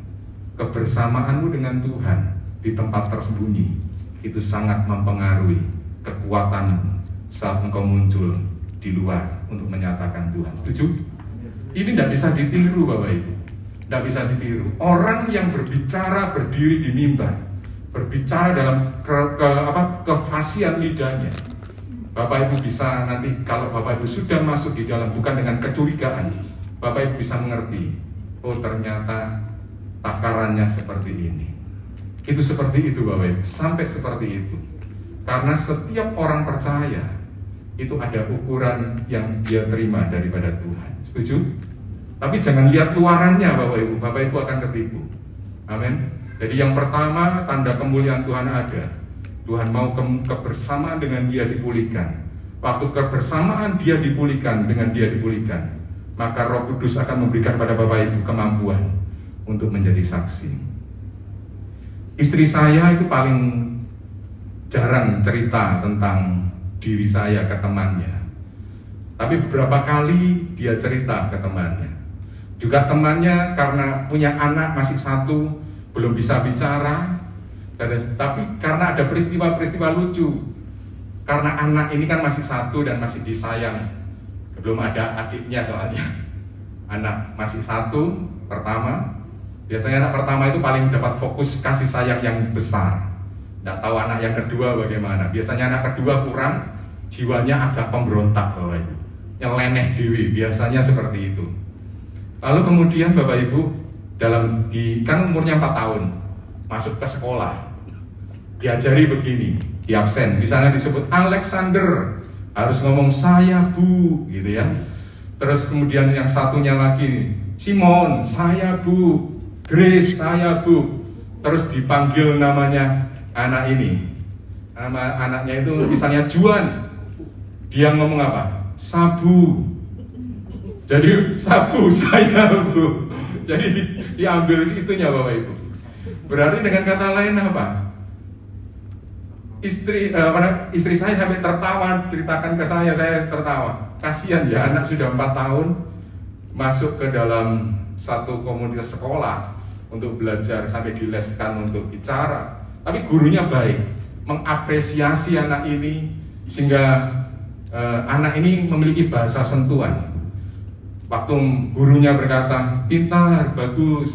Kebersamaanmu dengan Tuhan di tempat tersembunyi itu sangat mempengaruhi kekuatanmu saat engkau muncul di luar untuk menyatakan Tuhan. Setuju? Ini tidak bisa ditiru Bapak Ibu, tidak bisa ditiru. Orang yang berbicara berdiri di mimbar, berbicara dalam kefasihan lidahnya, Bapak Ibu bisa nanti, kalau Bapak Ibu sudah masuk di dalam, bukan dengan kecurigaan, Bapak Ibu bisa mengerti, oh ternyata takarannya seperti ini. Itu seperti itu Bapak Ibu, sampai seperti itu. Karena setiap orang percaya itu ada ukuran yang dia terima daripada Tuhan. Setuju? Tapi jangan lihat luarannya Bapak Ibu, Bapak Ibu akan ketipu. Amin. Jadi yang pertama, tanda kemuliaan Tuhan ada. Tuhan mau kebersamaan dengan dia dipulihkan. Waktu kebersamaan dia dipulihkan, dengan dia dipulihkan, maka Roh Kudus akan memberikan pada Bapak Ibu kemampuan untuk menjadi saksi. Istri saya itu paling jarang cerita tentang diri saya ke temannya. Tapi beberapa kali dia cerita ke temannya. Juga temannya karena punya anak masih satu, belum bisa bicara, tapi karena ada peristiwa-peristiwa lucu, karena anak ini kan masih satu dan masih disayang, belum ada adiknya soalnya, anak masih satu pertama, biasanya anak pertama itu paling dapat fokus kasih sayang yang besar, tidak tahu anak yang kedua bagaimana. Biasanya anak kedua kurang, jiwanya agak pemberontak Bapak Ibu, nyeleneh dewi, biasanya seperti itu. Lalu kemudian Bapak Ibu, kan umurnya 4 tahun, masuk ke sekolah, diajari begini, di absen, di sana disebut Alexander, harus ngomong saya Bu, gitu ya. Terus kemudian yang satunya lagi, Simon, saya Bu, Grace, saya Bu. Terus dipanggil namanya anak ini, nama anaknya itu misalnya Juan, dia ngomong apa? Sabu. Jadi sabu saya Bu. Jadi diambil situnya Bapak Ibu. Berarti dengan kata lain apa? istri saya sampai tertawa, ceritakan ke saya tertawa. Kasihan ya, anak sudah 4 tahun masuk ke dalam satu komunitas sekolah untuk belajar sampai dileskan untuk bicara. Tapi gurunya baik, mengapresiasi anak ini sehingga anak ini memiliki bahasa sentuhan. Waktu gurunya berkata, pintar, bagus,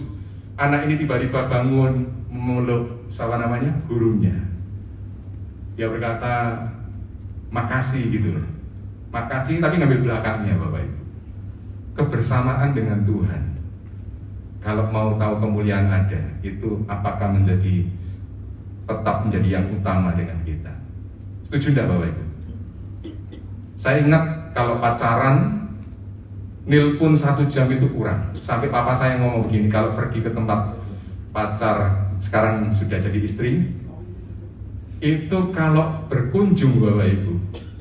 anak ini tiba-tiba bangun memeluk gurunya. Dia berkata, makasih gitu loh. Makasih, tapi ngambil belakangnya Bapak Ibu. Kebersamaan dengan Tuhan. Kalau mau tahu kemuliaan ada, itu apakah tetap menjadi yang utama dengan kita. Setuju enggak Bapak Ibu? Saya ingat kalau pacaran, nelpon 1 jam itu kurang. Sampai papa saya ngomong begini, kalau pergi ke tempat pacar, sekarang sudah jadi istri, itu kalau berkunjung Bapak Ibu.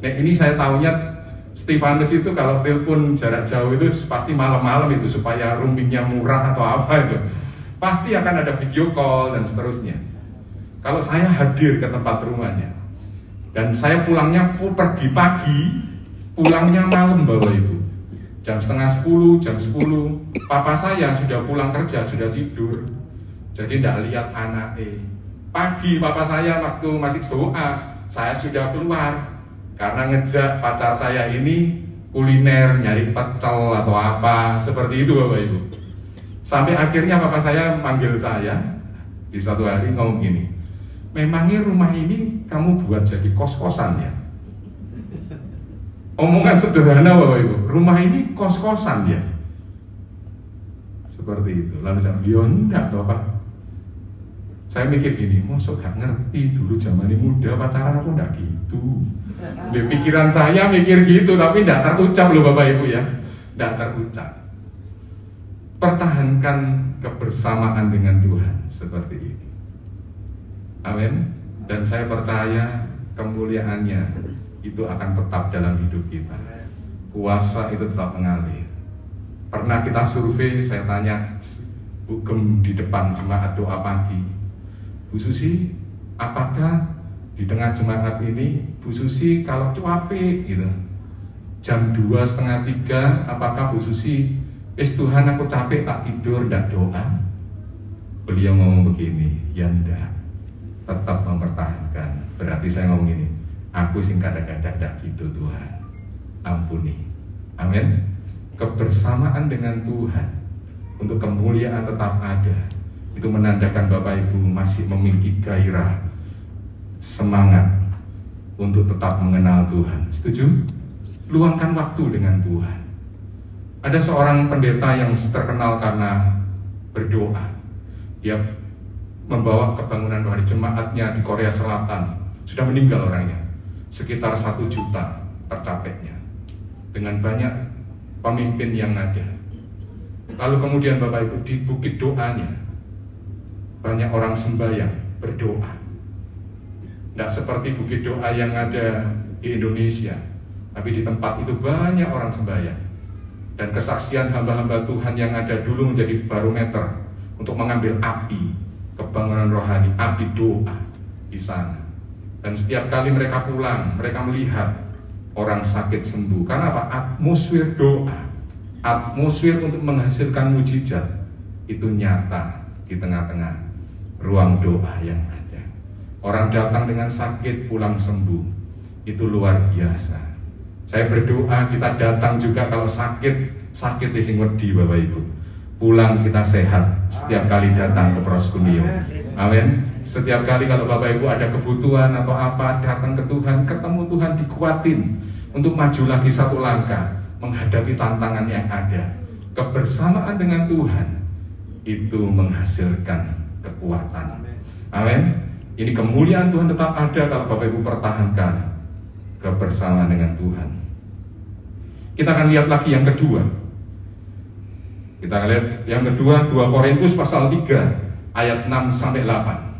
Nah ini saya tahunya Stefanus itu kalau telepon jarak jauh itu pasti malam-malam itu supaya roamingnya murah atau apa itu. Pasti akan ada video call dan seterusnya. Kalau saya hadir ke tempat rumahnya dan saya pulangnya pergi pagi, pulangnya malam Bapak Ibu. Jam 9:30, jam 10, papa saya sudah pulang kerja, sudah tidur. Jadi tidak lihat anaknya. Pagi papa saya waktu masih soa, saya sudah keluar karena ngejak pacar saya ini kuliner, nyari pecel atau apa, seperti itu Bapak Ibu. Sampai akhirnya papa saya manggil saya di satu hari ngomong gini, memangnya rumah ini kamu buat jadi kos-kosan ya? Omongan sederhana Bapak Ibu, rumah ini kos-kosan ya? Seperti itu. Lalu saya bilang, enggak Bapak. Saya mikir gini, mosok gak ngerti dulu zaman ini muda pacaran aku enggak gitu. Di pikiran saya mikir gitu, tapi enggak terucap loh Bapak Ibu ya. Enggak terucap. Pertahankan kebersamaan dengan Tuhan seperti ini. Amin. Dan saya percaya kemuliaannya itu akan tetap dalam hidup kita. Kuasa itu tetap mengalir. Pernah kita survei, saya tanya Bu Gem di depan jemaat doa pagi, Bu Susi, apakah di tengah jemaat ini Bu Susi kalau cuape gitu jam 2:30, apakah Bu Susi, Tuhan aku capek tak tidur, ndak doa? Beliau ngomong begini, ya ndak, tetap mempertahankan. Berarti saya ngomong gini, aku sing kadang-kadang ndak gitu Tuhan, ampuni. Amin. Kebersamaan dengan Tuhan untuk kemuliaan tetap ada. Itu menandakan Bapak Ibu masih memiliki gairah, semangat untuk tetap mengenal Tuhan. Setuju? Luangkan waktu dengan Tuhan. Ada seorang pendeta yang terkenal karena berdoa. Dia membawa kebangunan rohani jemaatnya di Korea Selatan. Sudah meninggal orangnya. Sekitar 1 juta tercapainya. Dengan banyak pemimpin yang ada. Lalu kemudian Bapak Ibu di bukit doanya banyak orang sembahyang, berdoa. Tidak seperti bukit doa yang ada di Indonesia, tapi di tempat itu banyak orang sembahyang. Dan kesaksian hamba-hamba Tuhan yang ada dulu menjadi barometer untuk mengambil api kebangunan rohani, api doa di sana. Dan setiap kali mereka pulang, mereka melihat orang sakit sembuh. Karena apa? Atmosfer doa, atmosfer untuk menghasilkan mujizat itu nyata di tengah-tengah ruang doa yang ada. Orang datang dengan sakit pulang sembuh, itu luar biasa. Saya berdoa kita datang juga kalau sakit di sing wedi Bapak Ibu. Pulang kita sehat setiap kali datang ke Proskuneo. Amin. Setiap kali kalau Bapak Ibu ada kebutuhan atau apa, datang ke Tuhan, ketemu Tuhan, dikuatin untuk maju lagi 1 langkah menghadapi tantangan yang ada. Kebersamaan dengan Tuhan itu menghasilkan kekuatan. Amin. Ini kemuliaan Tuhan tetap ada kalau Bapak Ibu pertahankan kebersamaan dengan Tuhan. Kita akan lihat lagi yang kedua. Kita akan lihat yang kedua, 2 Korintus pasal 3 ayat 6-8.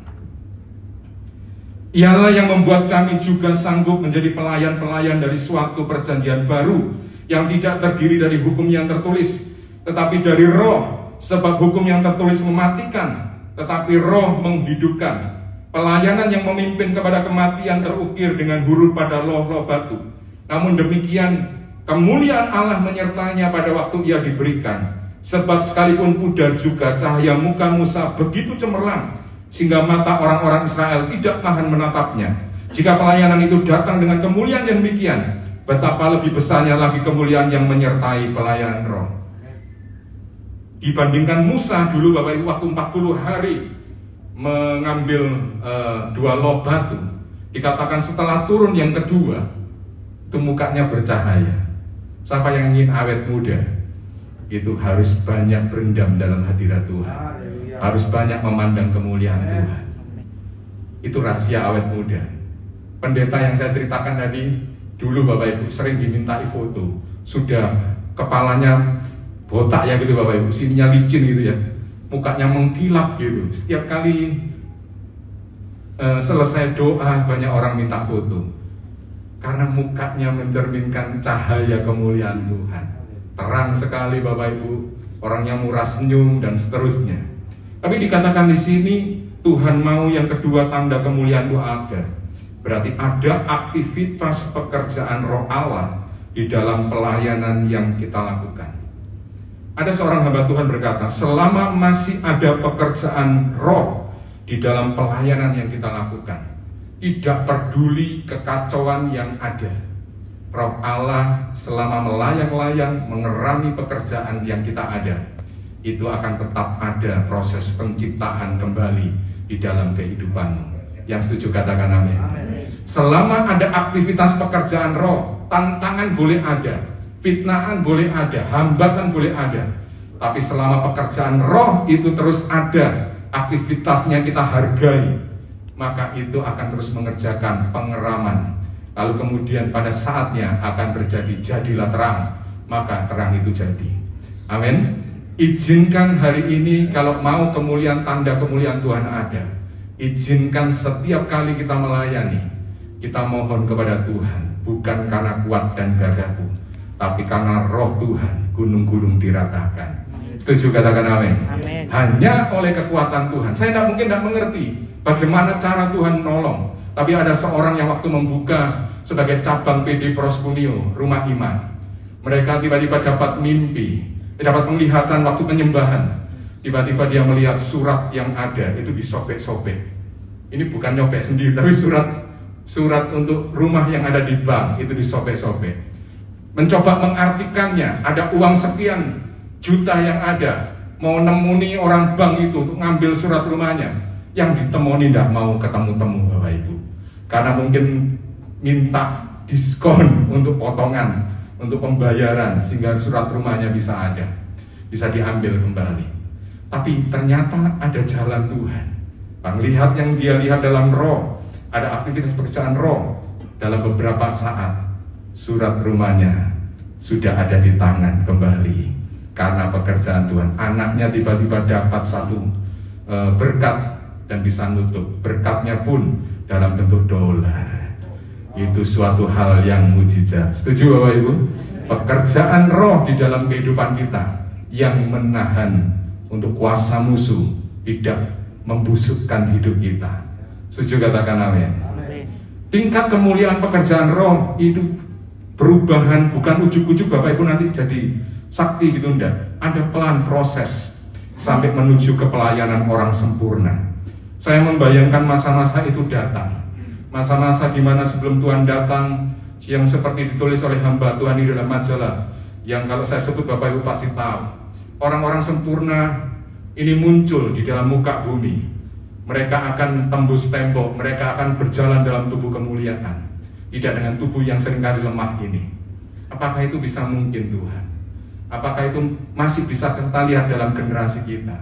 Ialah yang membuat kami juga sanggup menjadi pelayan-pelayan dari suatu perjanjian baru yang tidak terdiri dari hukum yang tertulis, tetapi dari Roh, sebab hukum yang tertulis mematikan, tetapi Roh menghidupkan. Pelayanan yang memimpin kepada kematian terukir dengan huruf pada loh-loh batu. Namun demikian, kemuliaan Allah menyertainya pada waktu ia diberikan. Sebab sekalipun pudar juga cahaya muka Musa begitu cemerlang, sehingga mata orang-orang Israel tidak tahan menatapnya. Jika pelayanan itu datang dengan kemuliaan yang demikian, betapa lebih besarnya lagi kemuliaan yang menyertai pelayanan roh. Dibandingkan Musa dulu Bapak Ibu waktu 40 hari mengambil 2 loh batu, dikatakan setelah turun yang kedua itu mukanya bercahaya. Siapa yang ingin awet muda itu harus banyak berendam dalam hadirat Tuhan, harus banyak memandang kemuliaan Tuhan. Itu rahasia awet muda. Pendeta yang saya ceritakan tadi dulu Bapak Ibu sering dimintai foto, sudah kepalanya botak ya gitu Bapak Ibu, sininya licin gitu ya, mukanya mengkilap gitu. Setiap kali selesai doa banyak orang minta foto, karena mukanya mencerminkan cahaya kemuliaan Tuhan. Terang sekali Bapak Ibu, orangnya murah senyum dan seterusnya. Tapi dikatakan di sini Tuhan mau yang kedua tanda kemuliaan itu ada. Berarti ada aktivitas pekerjaan roh Allah di dalam pelayanan yang kita lakukan. Ada seorang hamba Tuhan berkata, selama masih ada pekerjaan roh di dalam pelayanan yang kita lakukan, tidak peduli kekacauan yang ada, roh Allah selama melayang-layang mengerami pekerjaan yang kita ada, itu akan tetap ada proses penciptaan kembali di dalam kehidupanmu. Yang setuju katakan amin. Selama ada aktivitas pekerjaan roh, tantangan boleh ada, fitnahan boleh ada, hambatan boleh ada. Tapi selama pekerjaan roh itu terus ada, aktivitasnya kita hargai, maka itu akan terus mengerjakan pengeraman. Lalu kemudian pada saatnya akan terjadi jadilah terang, maka terang itu jadi. Amin. Izinkan hari ini kalau mau kemuliaan, tanda kemuliaan Tuhan ada, izinkan setiap kali kita melayani, kita mohon kepada Tuhan, bukan karena kuat dan gagahku, tapi karena roh Tuhan, gunung-gunung diratakan. Setuju katakan amin. Amin. Hanya oleh kekuatan Tuhan. Saya mungkin tidak mengerti bagaimana cara Tuhan menolong, tapi ada seorang yang waktu membuka sebagai cabang PD Proskuneo, Rumah Iman, mereka tiba-tiba dapat mimpi, dapat penglihatan waktu penyembahan. Tiba-tiba dia melihat surat yang ada itu disobek-sobek. Ini bukan nyobek sendiri, tapi surat untuk rumah yang ada di bank itu disobek-sobek. Mencoba mengartikannya, ada uang sekian juta yang ada, mau nemuni orang bank itu untuk ngambil surat rumahnya, yang ditemoni tidak mau ketemu-temu Bapak Ibu, karena mungkin minta diskon untuk potongan, untuk pembayaran, sehingga surat rumahnya bisa ada, bisa diambil kembali. Tapi ternyata ada jalan Tuhan. Lihat yang dia lihat dalam roh, ada aktivitas pekerjaan roh. Dalam beberapa saat surat rumahnya sudah ada di tangan kembali karena pekerjaan Tuhan. Anaknya tiba-tiba dapat satu berkat dan bisa nutup. Berkatnya pun dalam bentuk dolar. Itu suatu hal yang mujizat. Setuju Bapak Ibu? Pekerjaan roh di dalam kehidupan kita yang menahan untuk kuasa musuh tidak membusukkan hidup kita. Setuju katakan amin. Tingkat kemuliaan pekerjaan roh itu perubahan bukan ujuk-ujuk Bapak Ibu nanti jadi sakti gitu, enggak. Ada pelan proses sampai menuju ke pelayanan orang sempurna. Saya membayangkan masa-masa itu datang, masa-masa di mana sebelum Tuhan datang, yang seperti ditulis oleh hamba Tuhan di dalam majalah, yang kalau saya sebut Bapak Ibu pasti tahu. Orang-orang sempurna ini muncul di dalam muka bumi. Mereka akan tembus tembok, mereka akan berjalan dalam tubuh kemuliaan, tidak dengan tubuh yang seringkali lemah ini. Apakah itu bisa mungkin Tuhan? Apakah itu masih bisa kita lihat dalam generasi kita?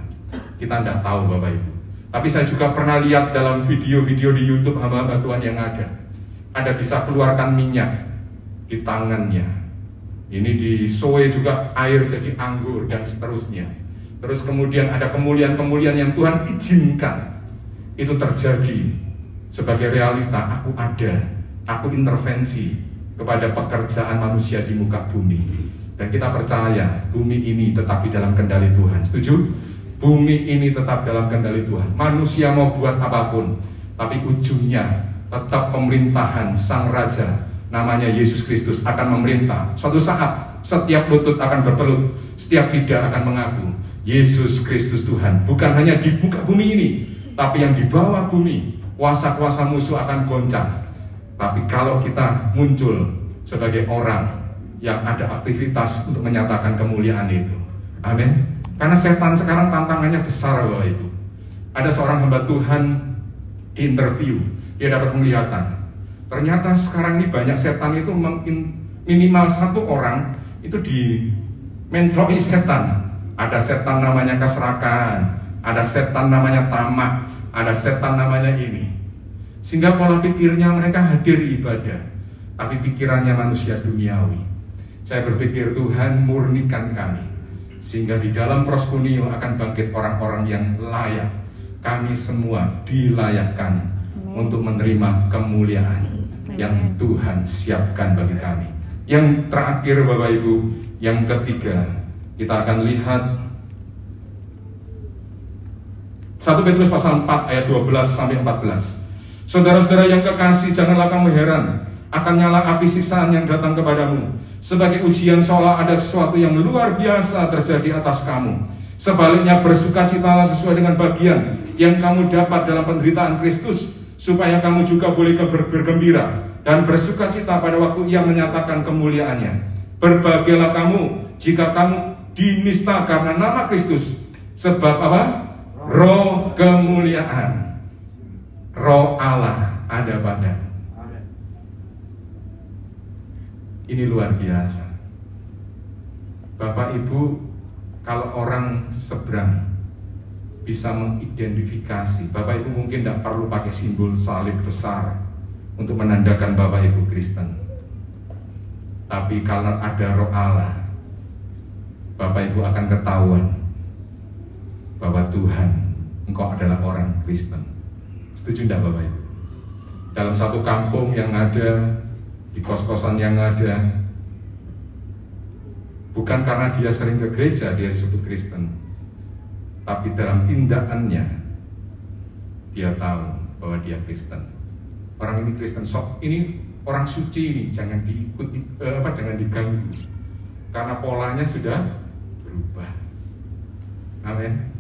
Kita tidak tahu Bapak Ibu. Tapi saya juga pernah lihat dalam video-video di YouTube hamba-hamba Tuhan yang ada bisa keluarkan minyak di tangannya. Ini disoe juga air jadi anggur dan seterusnya. Terus kemudian ada kemuliaan-kemuliaan yang Tuhan izinkan itu terjadi sebagai realita. Aku ada, aku intervensi kepada pekerjaan manusia di muka bumi. Dan kita percaya bumi ini tetap di dalam kendali Tuhan. Setuju? Bumi ini tetap dalam kendali Tuhan. Manusia mau buat apapun, tapi ujungnya tetap pemerintahan Sang Raja namanya Yesus Kristus akan memerintah. Suatu saat setiap lutut akan bertelut, setiap lidah akan mengaku Yesus Kristus Tuhan. Bukan hanya di muka bumi ini, tapi yang di bawah bumi, kuasa-kuasa musuh akan goncang. Tapi kalau kita muncul sebagai orang yang ada aktivitas untuk menyatakan kemuliaan itu, amin. Karena setan sekarang tantangannya besar, Bapak Ibu. Ada seorang hamba Tuhan di interview, dia dapat penglihatan. Ternyata sekarang ini banyak setan itu minimal satu orang itu dimentroi setan. Ada setan namanya keserakahan, ada setan namanya tamak, ada setan namanya ini. Sehingga pola pikirnya mereka hadir ibadah, tapi pikirannya manusia duniawi. Saya berpikir Tuhan murnikan kami, sehingga di dalam proskunio akan bangkit orang-orang yang layak. Kami semua dilayakkan untuk menerima kemuliaan yang Tuhan siapkan bagi kami. Yang terakhir Bapak Ibu, yang ketiga, kita akan lihat 1 Petrus pasal 4 ayat 12-14. Saudara-saudara yang kekasih, janganlah kamu heran akan nyala api siksaan yang datang kepadamu sebagai ujian seolah ada sesuatu yang luar biasa terjadi atas kamu. Sebaliknya bersukacitalah sesuai dengan bagian yang kamu dapat dalam penderitaan Kristus, supaya kamu juga boleh bergembira dan bersukacita pada waktu Ia menyatakan kemuliaannya. Berbahagialah kamu jika kamu dinista karena nama Kristus, sebab apa? Roh kemuliaan, Roh Allah ada padamu. Ini luar biasa. Bapak Ibu, kalau orang seberang bisa mengidentifikasi, Bapak Ibu mungkin tidak perlu pakai simbol salib besar untuk menandakan Bapak Ibu Kristen. Tapi kalau ada Roh Allah, Bapak Ibu akan ketahuan bahwa Tuhan, engkau adalah orang Kristen. Setuju tidak Bapak Ibu? Dalam satu kampung yang ada, di kos-kosan yang ada, bukan karena dia sering ke gereja dia disebut Kristen, tapi dalam tindakannya dia tahu bahwa dia Kristen. Orang ini Kristen, sok ini orang suci ini, jangan diikuti, jangan diganggu, karena polanya sudah berubah. Amin.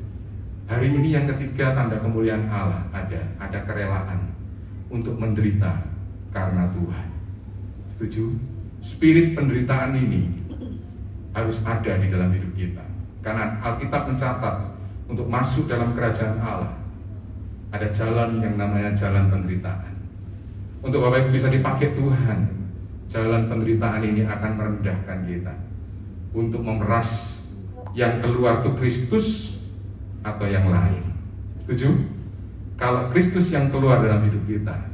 Hari ini yang ketiga, tanda kemuliaan Allah ada kerelaan untuk menderita karena Tuhan. Setuju? Spirit penderitaan ini harus ada di dalam hidup kita. Karena Alkitab mencatat untuk masuk dalam kerajaan Allah ada jalan yang namanya jalan penderitaan. Untuk Bapak Ibu bisa dipakai Tuhan, jalan penderitaan ini akan merendahkan kita untuk memeras yang keluar itu Kristus atau yang lain. Setuju? Kalau Kristus yang keluar dalam hidup kita,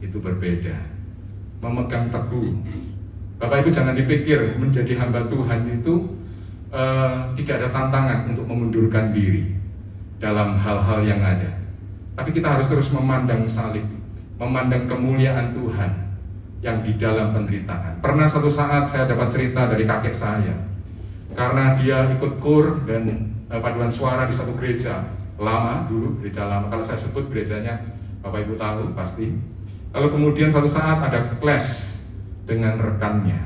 itu berbeda. Memegang teguh. Bapak Ibu jangan dipikir menjadi hamba Tuhan itu tidak ada tantangan untuk memundurkan diri dalam hal-hal yang ada. Tapi kita harus terus memandang salib, memandang kemuliaan Tuhan yang di dalam penderitaan. Pernah satu saat saya dapat cerita dari kakek saya, karena dia ikut kur dan paduan suara di satu gereja lama dulu, gereja lama. Kalau saya sebut gerejanya, Bapak Ibu tahu pasti. Lalu kemudian suatu saat ada clash dengan rekannya,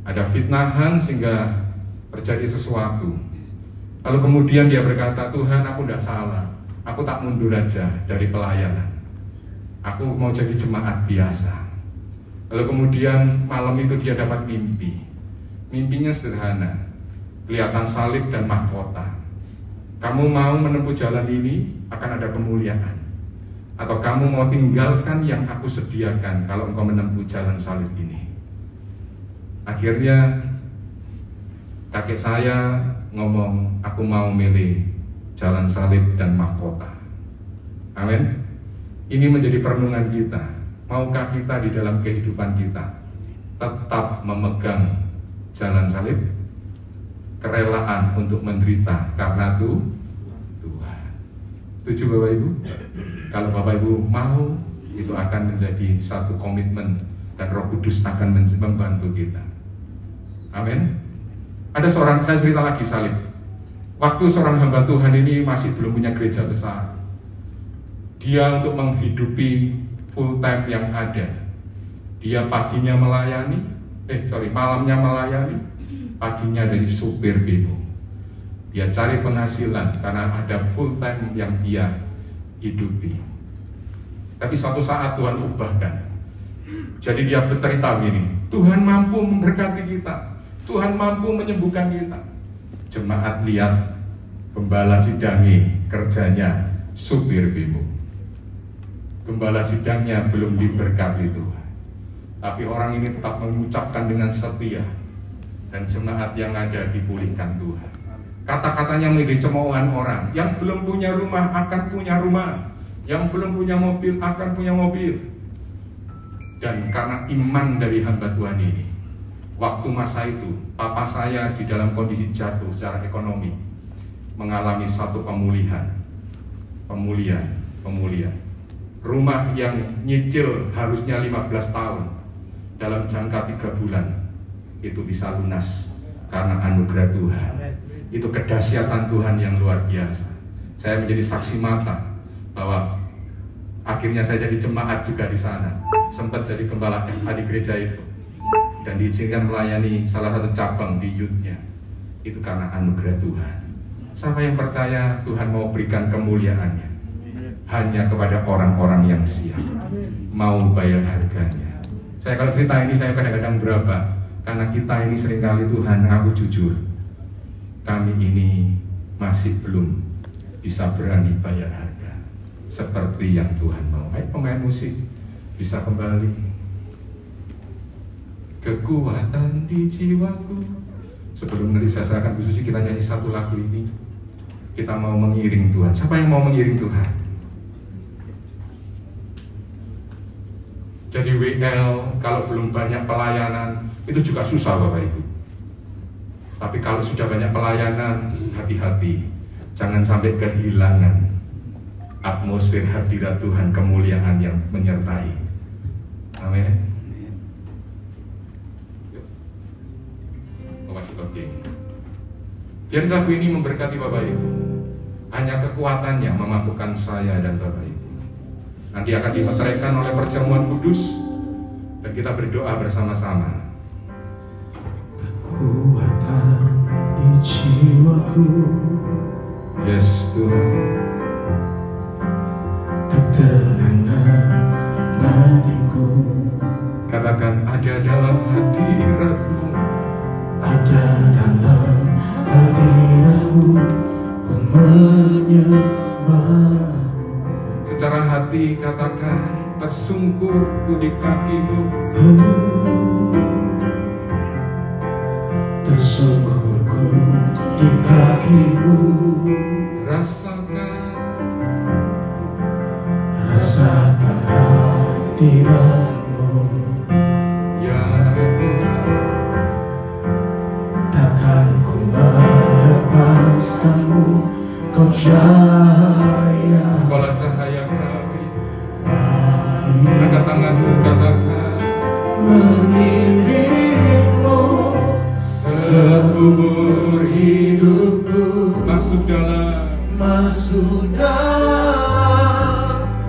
ada fitnahan sehingga terjadi sesuatu. Lalu kemudian dia berkata, Tuhan aku tidak salah, aku tak mundur aja dari pelayanan, aku mau jadi jemaat biasa. Lalu kemudian malam itu dia dapat mimpi. Mimpinya sederhana, kelihatan salib dan mahkota. Kamu mau menempuh jalan ini akan ada kemuliaan, atau kamu mau tinggalkan yang aku sediakan kalau engkau menempuh jalan salib ini. Akhirnya kakek saya ngomong, aku mau milih jalan salib dan mahkota. Amin. Ini menjadi perenungan kita. Maukah kita di dalam kehidupan kita tetap memegang jalan salib, kerelaan untuk menderita karena Tuhan? Setuju Bapak Ibu? Kalau Bapak Ibu mau, itu akan menjadi satu komitmen dan Roh Kudus akan membantu kita. Amin. Ada seorang, saya cerita lagi salib. Waktu seorang hamba Tuhan ini masih belum punya gereja besar, Dia untuk menghidupi full time yang ada. Dia paginya melayani, malamnya melayani, paginya dari supir bemo. Dia cari penghasilan karena ada full time yang dia hidupi. Tapi suatu saat Tuhan ubahkan. Jadi dia bercerita begini, Tuhan mampu memberkati kita, Tuhan mampu menyembuhkan kita. Jemaat lihat, gembala sidangi kerjanya supir bemo. Gembala sidangnya belum diberkati Tuhan, tapi orang ini tetap mengucapkan dengan setia, dan jemaat yang ada dipulihkan Tuhan. Kata-katanya menjadi cemoohan orang. Yang belum punya rumah akan punya rumah, yang belum punya mobil akan punya mobil. Dan karena iman dari hamba Tuhan ini, waktu masa itu papa saya di dalam kondisi jatuh secara ekonomi, mengalami satu pemulihan. Rumah yang nyicil harusnya 15 tahun, dalam jangka 3 bulan itu bisa lunas karena anugerah Tuhan. Itu kedahsyatan Tuhan yang luar biasa. Saya menjadi saksi mata bahwa akhirnya saya jadi jemaat juga di sana, sempat jadi gembala di gereja itu, dan diizinkan melayani salah satu cabang di youth-nya. Itu karena anugerah Tuhan. Siapa yang percaya Tuhan mau berikan kemuliaannya hanya kepada orang-orang yang siap, mau bayar harganya. Saya kalau cerita ini saya kadang-kadang berapa, karena kita ini seringkali Tuhan, aku jujur, kami ini masih belum bisa berani bayar harga seperti yang Tuhan mau. Ayo pemain musik bisa kembali. Kekuatan di jiwaku. Sebelum nanti saya serahkan Bu Susi, kita nyanyi satu lagu ini. Kita mau mengiring Tuhan. Siapa yang mau mengiring Tuhan? Jadi WL kalau belum banyak pelayanan itu juga susah Bapak Ibu. Tapi kalau sudah banyak pelayanan, hati-hati, jangan sampai kehilangan atmosfer hadirat Tuhan, kemuliaan yang menyertai. Amin. Biar lagu ini memberkati Bapak Ibu. Hanya kekuatannya memampukan saya dan Bapak Ibu. Nanti akan dimeteraikan oleh perjamuan kudus, dan kita berdoa bersama-sama.
Kekuatan di jiwaku,
Yes Tuhan.
ketenangan hatiku,
Katakan ada dalam hadirat-Mu.
ada dalam hadirat-Mu, ku menyembah.
Secara hati katakan, tersungkur ku di kaki-Mu.
Tersungkurku di kaki-Mu,
Rasakan
hadirat-Mu,
ya Tuhan.
takkan ku melepaskan-Mu, Kau cahaya.
Kaulah cahaya kami. Angkat tanganmu, katakan,
mengiring-Mu seumur hidupku,
masuk dalam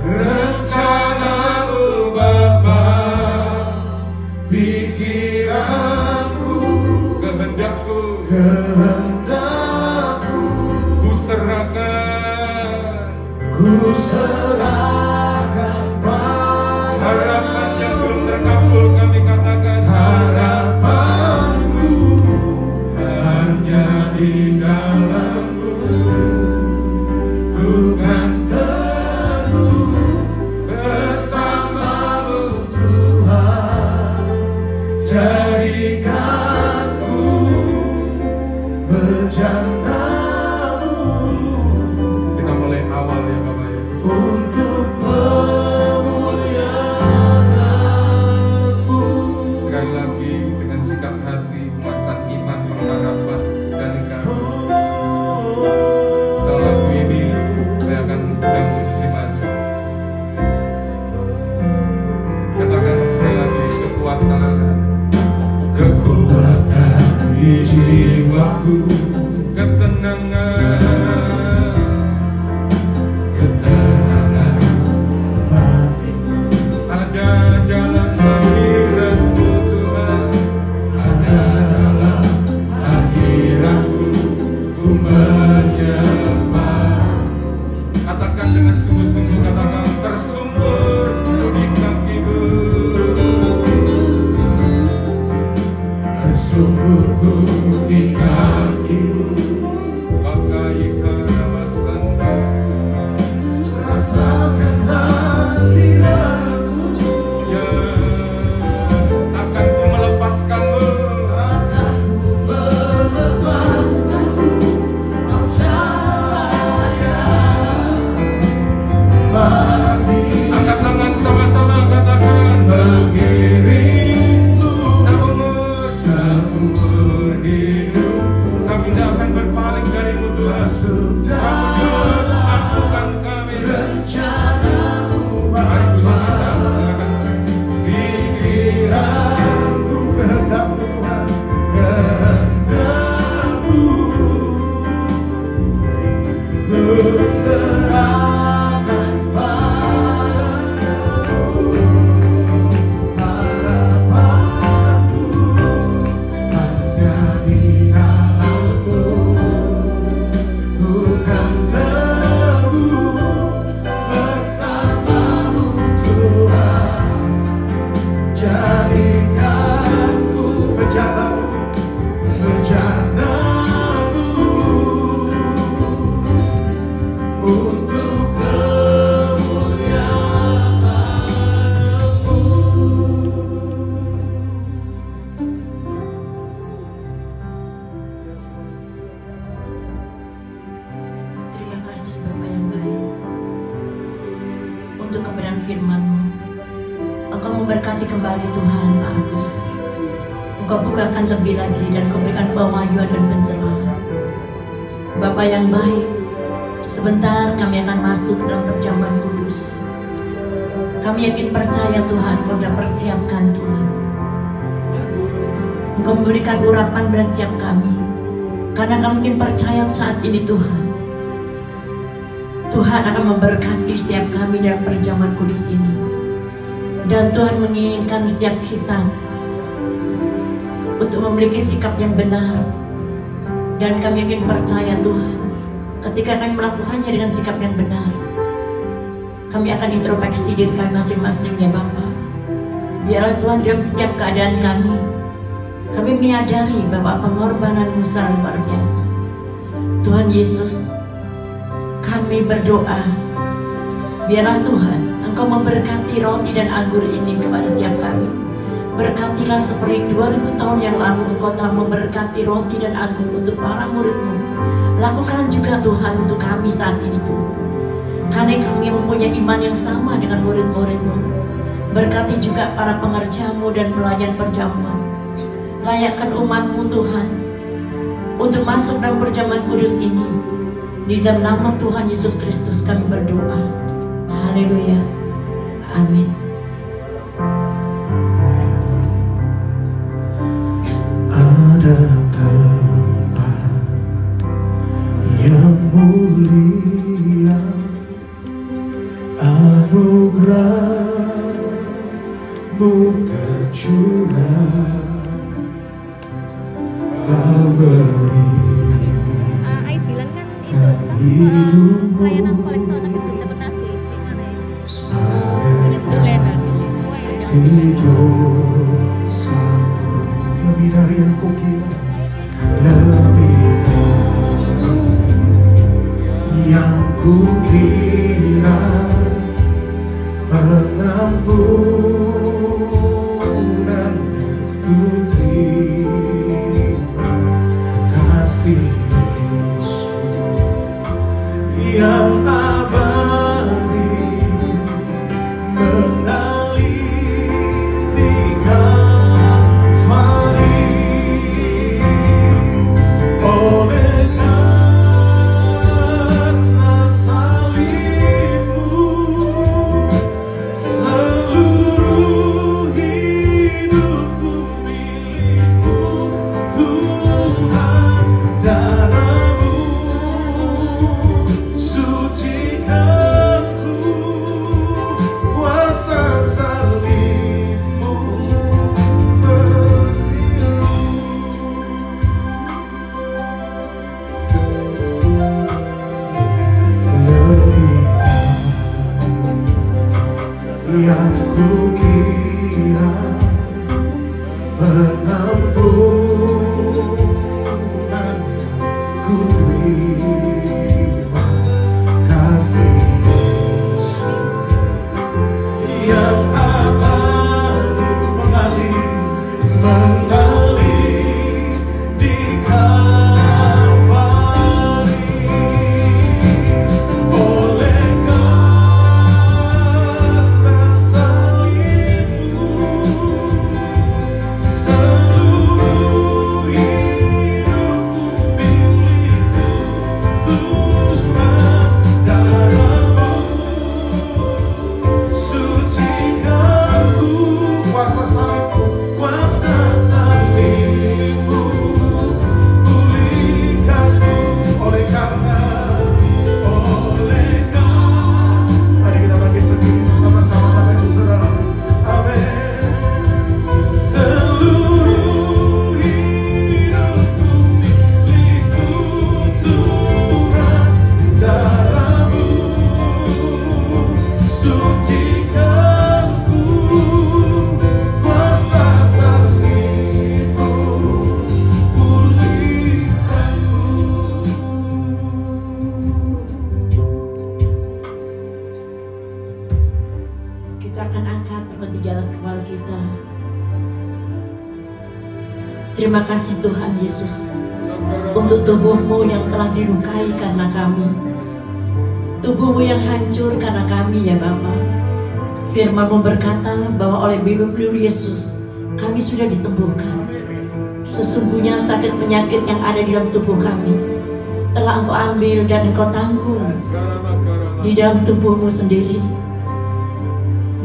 rencana-Mu Bapa, pikiranku,
kehendakku, ku serahkan harapan yang belum terkabul. Kami katakan,
harapanku hanya di dalam-Mu, ku kan teguh bersama-Mu Tuhan, jadikanku berjana-Mu.
kita mulai awal ya Bapak ya.
Untuk memuliakan-Mu.
Sekali lagi dengan sikap hati, muatan iman, pengharapan dan kasih. Setelah lagu ini saya akan undang Bu Susi maju. Katakan sekali lagi, kekuatan
di jiwaku,
ketenangan
sungguhku di kakimu.
Bagai karawasan,
Rasakan hadiratmu,
akan ku melepaskanmu.
akan ku melepaskanmu. Percaya bagi
Angkat tangan sama-sama katakan
mengiringmu
seumur hidup. Kami tidak akan berpaling darimu Tuhan.
sudah
Kamu terus mampukan kami.
rencanamu
Mari puji
Bapa.
Tuhan, silakan.
Pikiranku kehendakmu Tuhan, kehendakmu ku serahkan padamu. Harapanku hanya di dalam-Mu, ku kan teguh bersama-Mu Tuhan. Jadikanku bencanamu, bencanamu untuk kemuliaan-Mu.
Terima kasih Bapa yang baik untuk kebenaran firman-Mu. Engkau memberkati kembali Tuhan Pak Agus. Engkau bukakan lebih lagi dan Kau berikan pewahyuan dan pencerahan. Bapa yang baik, sebentar kami akan masuk dalam perjamuan kudus. Kami yakin percaya Tuhan, Kau sudah persiapkan Tuhan. Engkau memberikan urapan pada setiap kami, karena kami mungkin percaya saat ini Tuhan. Tuhan akan memberkati setiap kami dalam perjamuan kudus ini. Dan Tuhan menginginkan setiap kita untuk memiliki sikap yang benar. Dan kami yakin percaya Tuhan, ketika kami melakukannya dengan sikap yang benar, kami akan introspeksi diri kami masing-masing ya Bapa. Biarlah Tuhan dalam setiap keadaan kami menyadari bahwa pengorbanan-Mu sangat luar biasa. Tuhan Yesus, kami berdoa, biarlah Tuhan Engkau memberkati roti dan anggur ini kepada setiap kami. Berkatilah seperti 2000 tahun yang lalu Engkau telah memberkati roti dan anggur untuk para murid-Mu. Lakukan juga Tuhan untuk kami saat ini Tuhan. Karena kami mempunyai iman yang sama dengan murid-murid-Mu. Berkati juga para pengerja-Mu dan pelayan perjamuan. Layakkan umat-Mu Tuhan untuk masuk dalam perjamuan kudus ini. Di dalam nama Tuhan Yesus Kristus kami berdoa. Haleluya. Amin.
Ada tempat yang mulia, anugerah-Mu tercurah. Kau berikan
bilang kan itu
hidupmu
layanan kolektor tapi belum dapat nasi gimana ya?
sebagai
Julena
dosaku. Lebih dari yang kukira, lebih dari yang kukira, pengampunan ku terima. Kasih Yesus yang abadi mengalir di Kalvari. Oleh karena salib-Mu, seluruh hidupku milik-Mu Tuhan. Darah-Mu sucikanku, kuasa salib-Mu lebih dari yang kukira, pengampunan
Terima kasih Tuhan Yesus untuk tubuh-Mu yang telah dilukai karena kami, tubuh-Mu yang hancur karena kami ya Bapa. Firman-Mu berkata bahwa oleh belu-belu Yesus kami sudah disembuhkan. Sesungguhnya sakit penyakit yang ada di dalam tubuh kami telah Engkau ambil dan Engkau tanggung di dalam tubuh-Mu sendiri.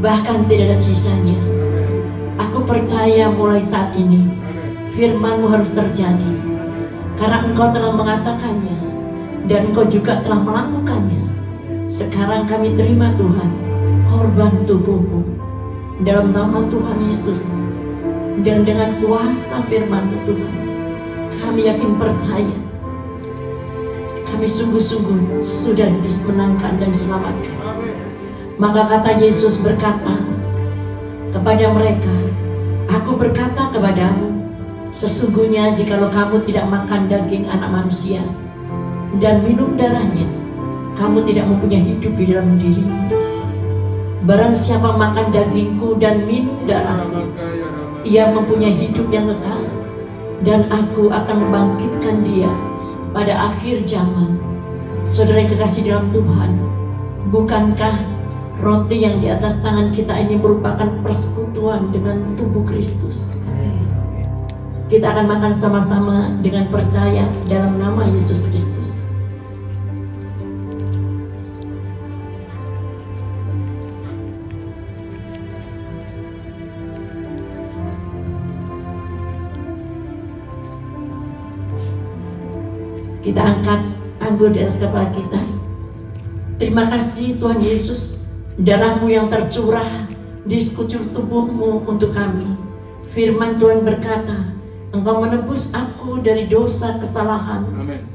Bahkan tidak ada sisanya. Aku percaya mulai saat ini firman-Mu harus terjadi, karena Engkau telah mengatakannya dan Engkau juga telah melakukannya. Sekarang kami terima Tuhan korban tubuh-Mu dalam nama Tuhan Yesus. Dan dengan kuasa firman-Mu Tuhan, kami yakin percaya kami sungguh-sungguh sudah dimenangkan dan diselamatkan. Maka kata Yesus berkata kepada mereka, aku berkata kepadamu, sesungguhnya jikalau kamu tidak makan daging anak manusia dan minum darahnya, kamu tidak mempunyai hidup di dalam dirimu. Barang siapa makan dagingku dan minum darahku, ia mempunyai hidup yang kekal, dan aku akan membangkitkan dia pada akhir zaman. Saudara yang kekasih dalam Tuhan, bukankah roti yang di atas tangan kita ini merupakan persekutuan dengan tubuh Kristus? Kita akan makan sama-sama dengan percaya dalam nama Yesus Kristus. Kita angkat anggur di atas kepala kita. Terima kasih Tuhan Yesus, darah-Mu yang tercurah di sekujur tubuh-Mu untuk kami. Firman Tuhan berkata, Engkau menebus aku dari dosa, kesalahan,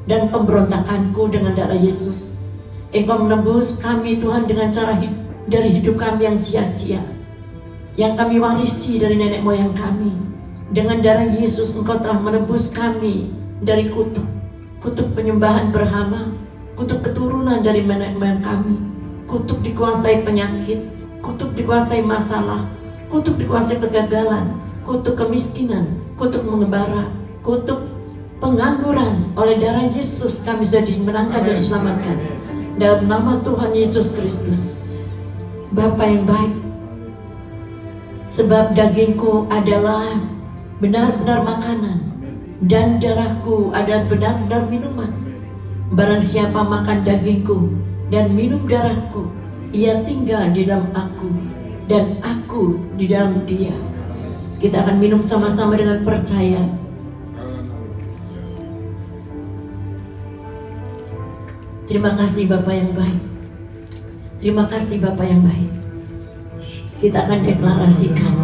dan pemberontakanku dengan darah Yesus. Engkau menebus kami Tuhan dengan cara dari hidup kami yang sia-sia, yang kami warisi dari nenek moyang kami. Dengan darah Yesus Engkau telah menebus kami dari kutuk penyembahan berhala, kutuk keturunan dari nenek moyang kami, kutuk dikuasai penyakit, kutuk dikuasai masalah, kutuk dikuasai kegagalan, kutuk kemiskinan, kutuk mengembara, kutuk pengangguran. Oleh darah Yesus kami sudah dimenangkan dan diselamatkan dalam nama Tuhan Yesus Kristus. Bapa yang baik, sebab dagingku adalah benar-benar makanan dan darahku adalah benar-benar minuman. Barang siapa makan dagingku dan minum darahku, ia tinggal di dalam aku dan aku di dalam dia. Kita akan minum sama-sama dengan percaya. Terima kasih Bapa yang baik. Terima kasih Bapa yang baik. Kita akan deklarasikan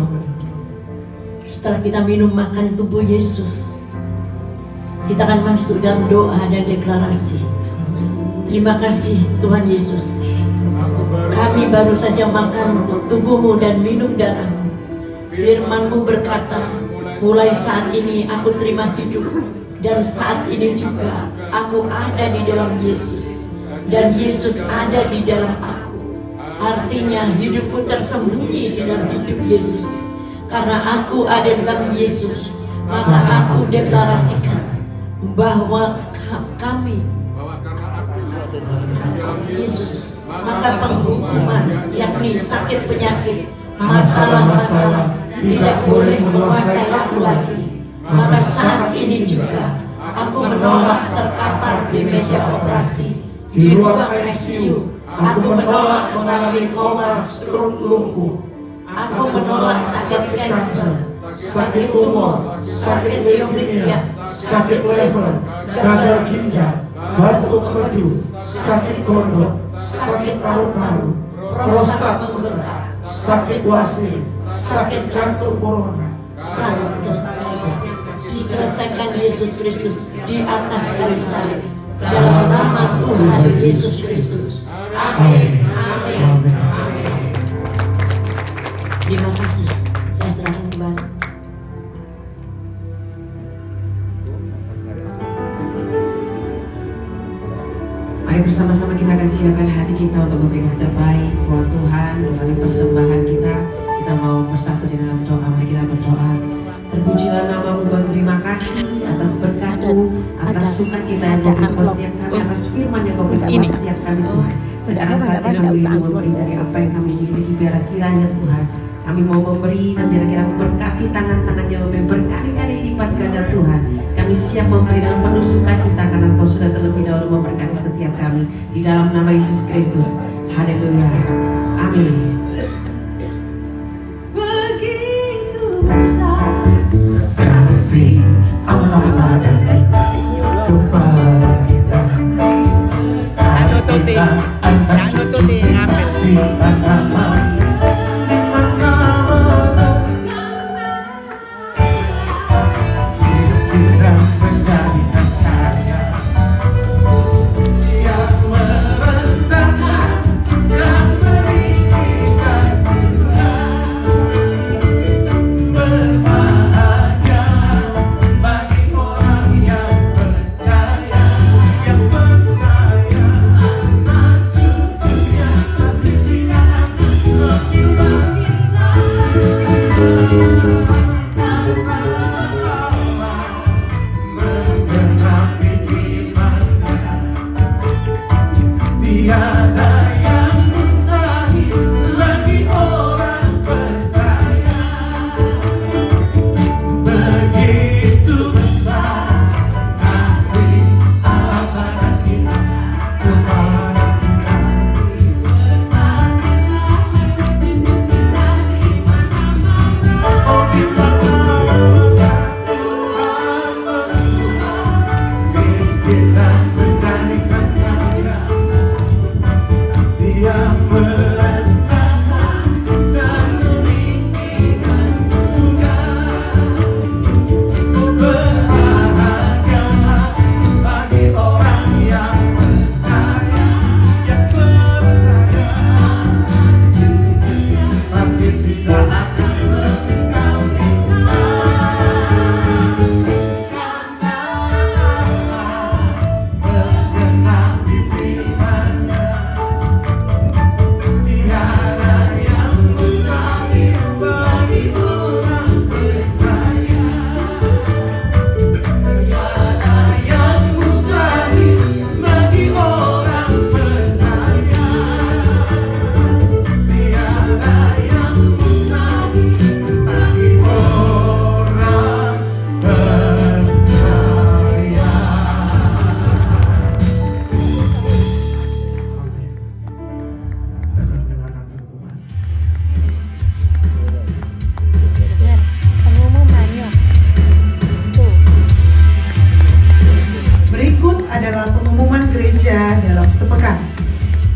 setelah kita minum makan tubuh Yesus, kita akan masuk dalam doa dan deklarasi. Terima kasih Tuhan Yesus, kami baru saja makan tubuh-Mu dan minum darah-Mu. Firman-Mu berkata, mulai saat ini aku terima hidup, dan saat ini juga aku ada di dalam Yesus, dan Yesus ada di dalam aku. Artinya hidupku tersembunyi di dalam hidup Yesus. Karena aku ada dalam Yesus, maka aku deklarasikan bahwa kami Yesus, maka penghukuman yakni sakit penyakit, masalah-masalah tidak boleh menguasai aku lagi. Maka saat ini juga aku menolak terkapar di meja operasi, di ruang ICU. Aku menolak mengalami koma, stroke, lumpuh. Aku menolak sakit kanker, sakit tumor, sakit leukemia, sakit liver, gagal ginjal, batuk empedu, sakit gondok, sakit paru-paru, prostat membengkak, sakit wasir, sakit jantung corona. Diselesaikan Yesus Kristus di atas kayu salib dalam nama Tuhan Yesus Kristus. Amin. Amin. Amin. Terima kasih. Saya serahkan kembali.
Mari bersama-sama kita akan siapkan hati kita untuk memberikan terbaik buat Tuhan melalui persembahan kita. Kita mau bersatu di dalam doa. Mari kita berdoa. Terpujilah namamu Tuhan, terima kasih atas berkat-Mu, atas sukacita yang Kau beri kepada setiap kami, atas firman yang Kau beri kepada setiap kami Tuhan. Sekarang saatnya kami ingin memberi dari apa yang kami miliki, biar kiranya Tuhan kami mau memberi dan kira-kira berkati tangan-tangan yang memberi berkali-kali lipat ganda Tuhan. Kami siap memberi dengan penuh sukacita karena Kau sudah terlebih dahulu memberkati setiap kami. Di dalam nama Yesus Kristus. Haleluya. Amin.
Begitu besar
kasih Allah dan kepada kita.
Jangan tutup di ngambil.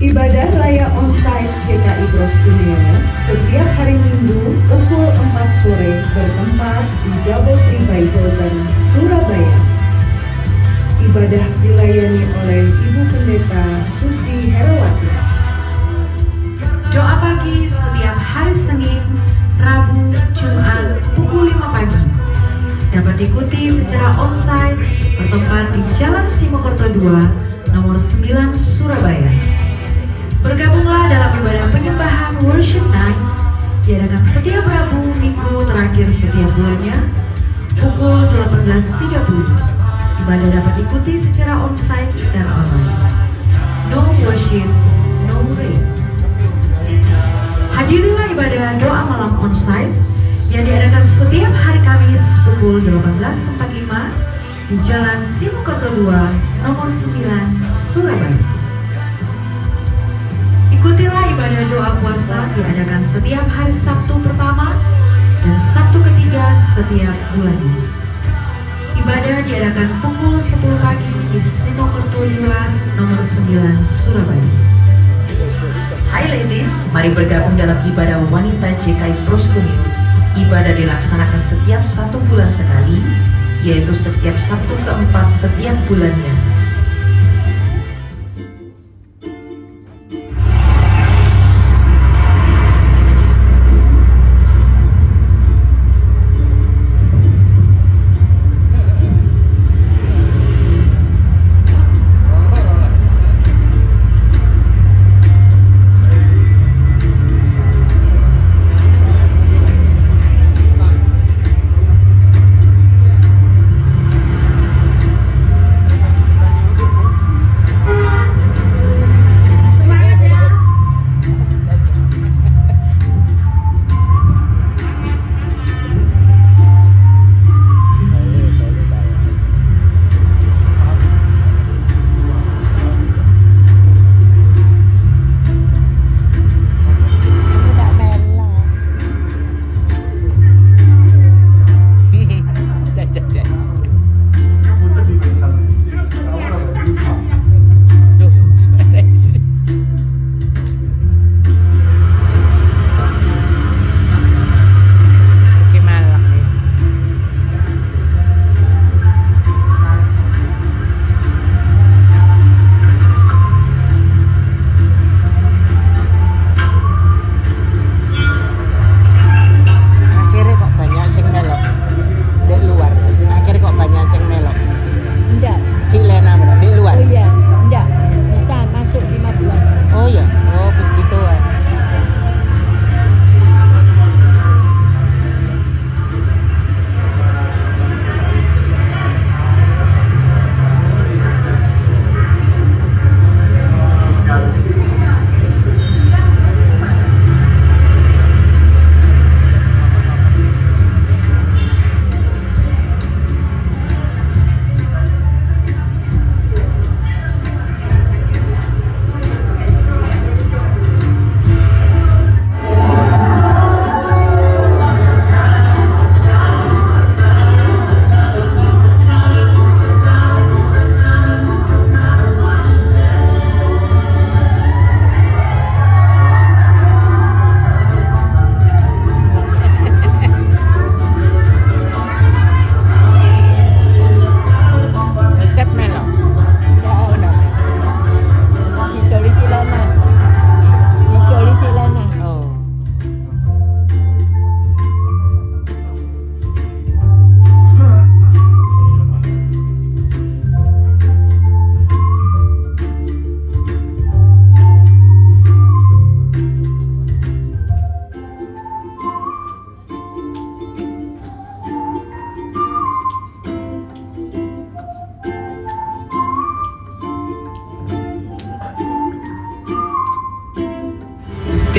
Ibadah Raya Onsite GKI Bros Dunia setiap hari Minggu pukul 4 sore bertempat di Double Tree Bible Garden, Surabaya. Ibadah dilayani oleh Ibu Pendeta Susi Herawati.
Doa pagi setiap hari Senin, Rabu, Jumat pukul 5 pagi. Dapat diikuti secara onsite bertempat di Jalan Simokerto 2, nomor 9, Surabaya. Bergabunglah dalam ibadah penyembahan Worship Night diadakan setiap Rabu Minggu terakhir setiap bulannya pukul 18.30. Ibadah dapat diikuti secara onsite dan online. No worship, no rain. Hadirilah ibadah doa malam onsite yang diadakan setiap hari Kamis pukul 18.45 di Jalan Simokerto 2, nomor 9, Surabaya. Ikutilah ibadah doa puasa diadakan setiap hari Sabtu pertama dan Sabtu ketiga setiap bulannya. Ibadah diadakan pukul 10 pagi di Simokerto 2, nomor 9, Surabaya. Hai ladies, mari bergabung dalam ibadah wanita GKI Bros Dunia. Ibadah dilaksanakan setiap 1 bulan sekali, yaitu setiap Sabtu keempat setiap bulannya.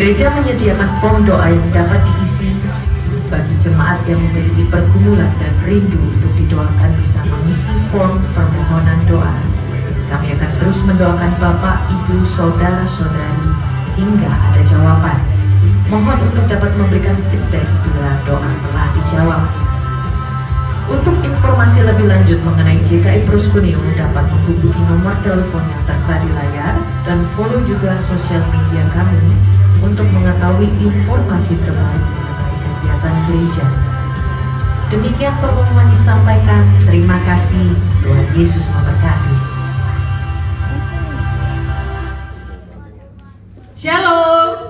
Gereja menyediakan form doa yang dapat diisi bagi jemaat yang memiliki pergumulan dan rindu untuk didoakan bisa mengisi form permohonan doa. Kami akan terus mendoakan Bapak, Ibu, Saudara-saudari hingga ada jawaban. Mohon untuk dapat memberikan feedback bila doa telah dijawab. Untuk informasi lebih lanjut mengenai GKI Proskuneo dapat menghubungi nomor telepon yang tertera di layar dan follow juga sosial media kami untuk mengetahui informasi terbaru mengenai kegiatan gereja. Demikian pengumuman disampaikan. Terima kasih. Tuhan Yesus memberkati.
Shalom.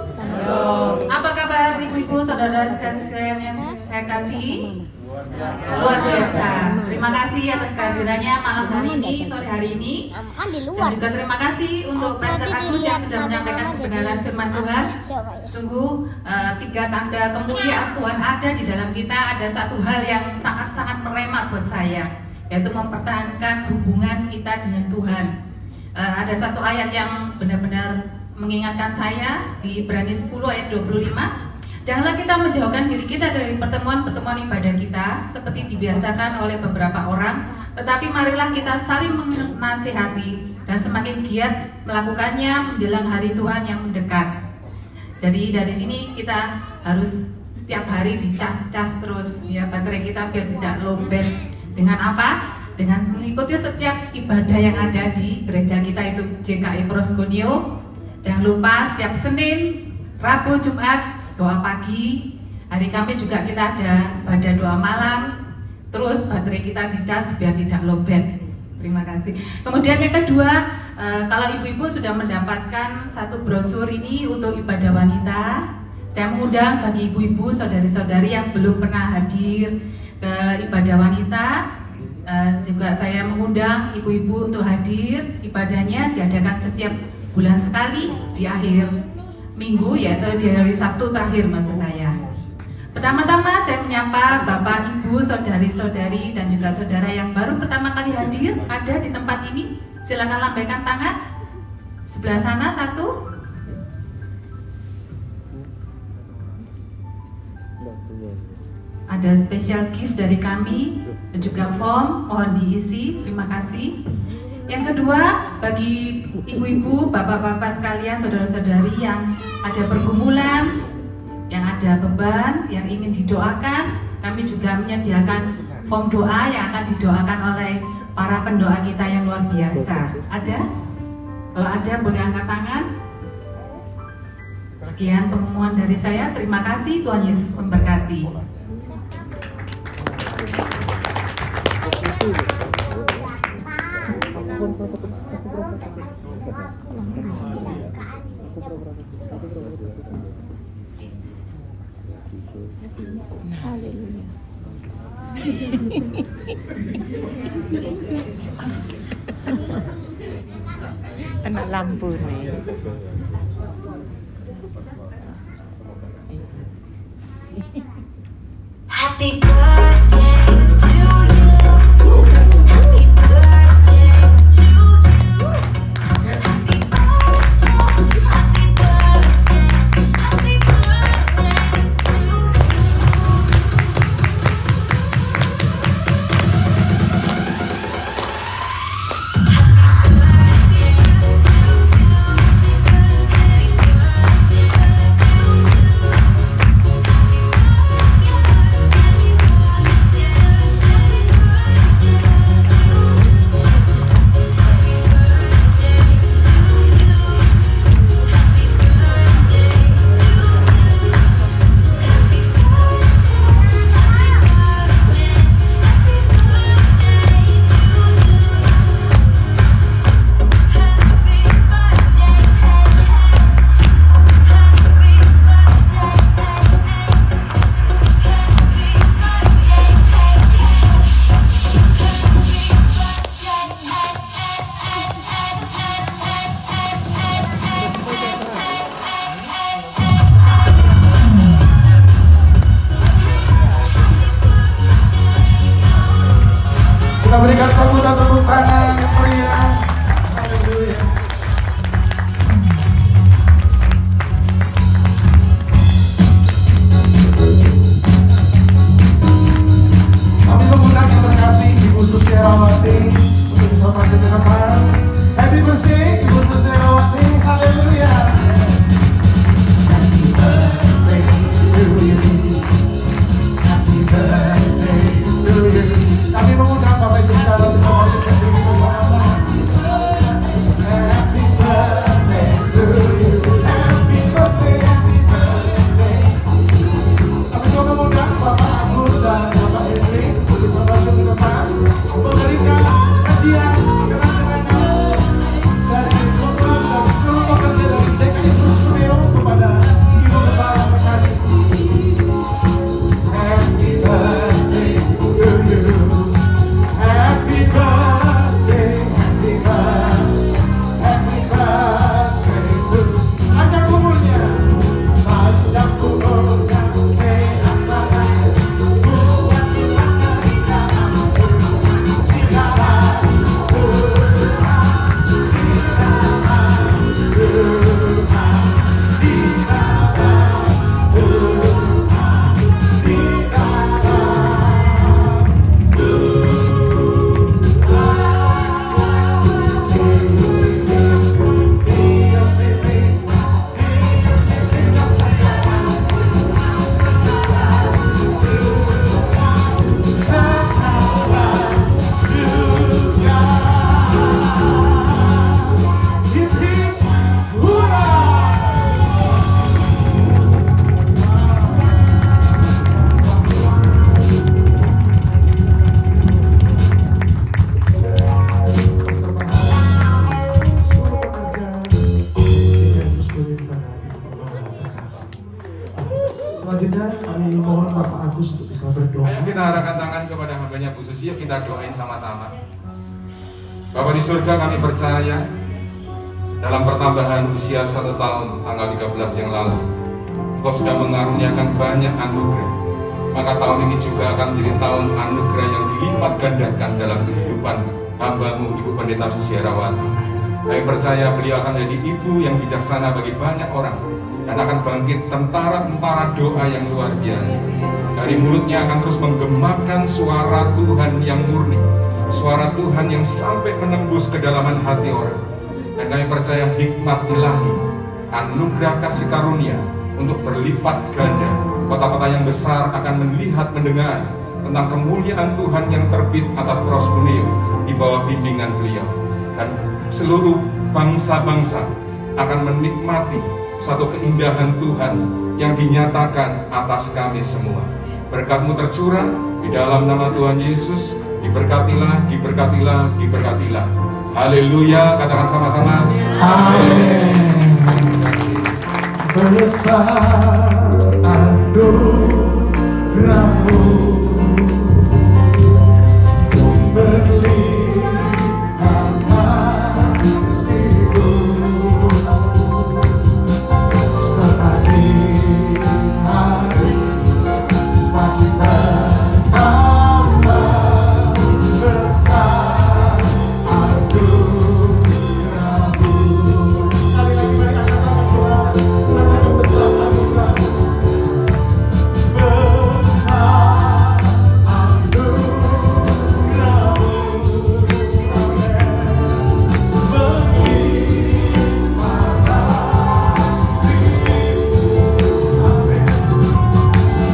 Apa kabar ibu-ibu, saudara sekalian yang saya kasihi? Luar biasa. Terima kasih atas kehadirannya malam hari ini, sore hari ini. Dan juga terima kasih untuk Pastor Agus yang sudah menyampaikan kebenaran firman Tuhan. Sungguh 3 tanda kemuliaan Tuhan ada di dalam kita. Ada satu hal yang sangat-sangat meremat buat saya, yaitu mempertahankan hubungan kita dengan Tuhan. Ada satu ayat yang benar-benar mengingatkan saya di Ibrani 10 ayat 25. Janganlah kita menjauhkan diri kita dari pertemuan-pertemuan ibadah kita seperti dibiasakan oleh beberapa orang, tetapi marilah kita saling menasihati dan semakin giat melakukannya menjelang hari Tuhan yang mendekat. Jadi dari sini kita harus setiap hari dicas-cas terus ya baterai kita biar tidak lowbat. Dengan apa? Dengan mengikuti setiap ibadah yang ada di gereja kita itu GKI Proskuneo. Jangan lupa setiap Senin, Rabu, Jumat doa pagi. Hari Kamis juga kita ada pada doa malam. Terus baterai kita dicas biar tidak lowbat. Terima kasih. Kemudian yang kedua, kalau ibu-ibu sudah mendapatkan satu brosur ini untuk ibadah wanita, saya mengundang bagi ibu-ibu, saudari-saudari yang belum pernah hadir ke ibadah wanita. Juga saya mengundang ibu-ibu untuk hadir. Ibadahnya diadakan setiap bulan sekali di akhir minggu, yaitu di hari Sabtu terakhir maksud saya. Pertama-tama saya menyapa Bapak, Ibu, saudari-saudari dan juga saudara yang baru pertama kali hadir ada di tempat ini. Silakan lambaikan tangan. Sebelah sana satu. Ada special gift dari kami dan juga form mohon diisi. Terima kasih. Yang kedua, bagi ibu-ibu, bapak-bapak sekalian, saudara-saudari yang ada pergumulan, yang ada beban, yang ingin didoakan, kami juga menyediakan form doa yang akan didoakan oleh para pendoa kita yang luar biasa. Ada? Kalau ada boleh angkat tangan. Sekian pengumuman dari saya. Terima kasih, Tuhan Yesus memberkati.
Haleluya. Anak lampu nih.
Happy birthday to you. Happy birthday to you. Happy birthday, happy birthday, happy birthday to you.
Kita berikan sambutan tepuk tangan yang meriah. Haleluya. Herawati untuk bisa maju ke depan. Happy birthday Ibu Susi Herawati, haleluya. Happy birthday to you, happy birthday to you. Kami mengundang Bapak Ibu sekarang bisa maju ke sini bersama-sama. Happy birthday to you, happy birthday, happy birthday. Kami juga mengundang Bapak Agus dan Bapak Indri untuk bisa maju ke depan memberikan hadiah kenang-kenangan dari Komunitas dan seluruh pekerja dari JKI Terus Studio kepada Ibu Kepala Bekasi. Happy birthday to you, happy birthday, happy birthday, happy birthday to you. Panjang umurnya, panjang umurnya, sehat bahagia, buat kita terikat di dalam selanjutnya kami mohon Bapak Agus untuk bisa berdoa.
Ayo kita arahkan tangan kepada hambanya Bu Susi, yuk kita doain sama-sama. Bapak di surga, kami percaya dalam pertambahan usia 1 tahun tanggal 13 yang lalu Engkau sudah mengaruniakan banyak anugerah. Maka tahun ini juga akan menjadi tahun anugerah yang dilipat gandakan dalam kehidupan hamba-Mu Ibu Pendeta Susi Herawati. Kami percaya beliau akan menjadi ibu yang bijaksana bagi banyak orang dan akan bangkit tentara-tentara doa yang luar biasa. Dari mulutnya akan terus menggemakan suara Tuhan yang murni, suara Tuhan yang sampai menembus kedalaman hati orang. Dan kami percaya hikmat ilahi, anugerah kasih karunia untuk berlipat ganda. Kota-kota yang besar akan melihat, mendengar tentang kemuliaan Tuhan yang terbit atas Pros Uneo di bawah bimbingan beliau. Dan seluruh bangsa-bangsa akan menikmati satu keindahan Tuhan yang dinyatakan atas kami semua. Berkat-Mu tercurah di dalam nama Tuhan Yesus. Diberkatilah, diberkatilah, diberkatilah. Haleluya, katakan sama-sama.
Amin. Besar anugerah-Mu, berlimpah kasih-Mu, seperti hari semakin bertambah. Besar anugerah-Mu. Sekali lagi mari angkat tangan saudara, katakan besar anugerah-Mu. Besar anugerah-Mu. Berlimpah kasih-Mu. Amin.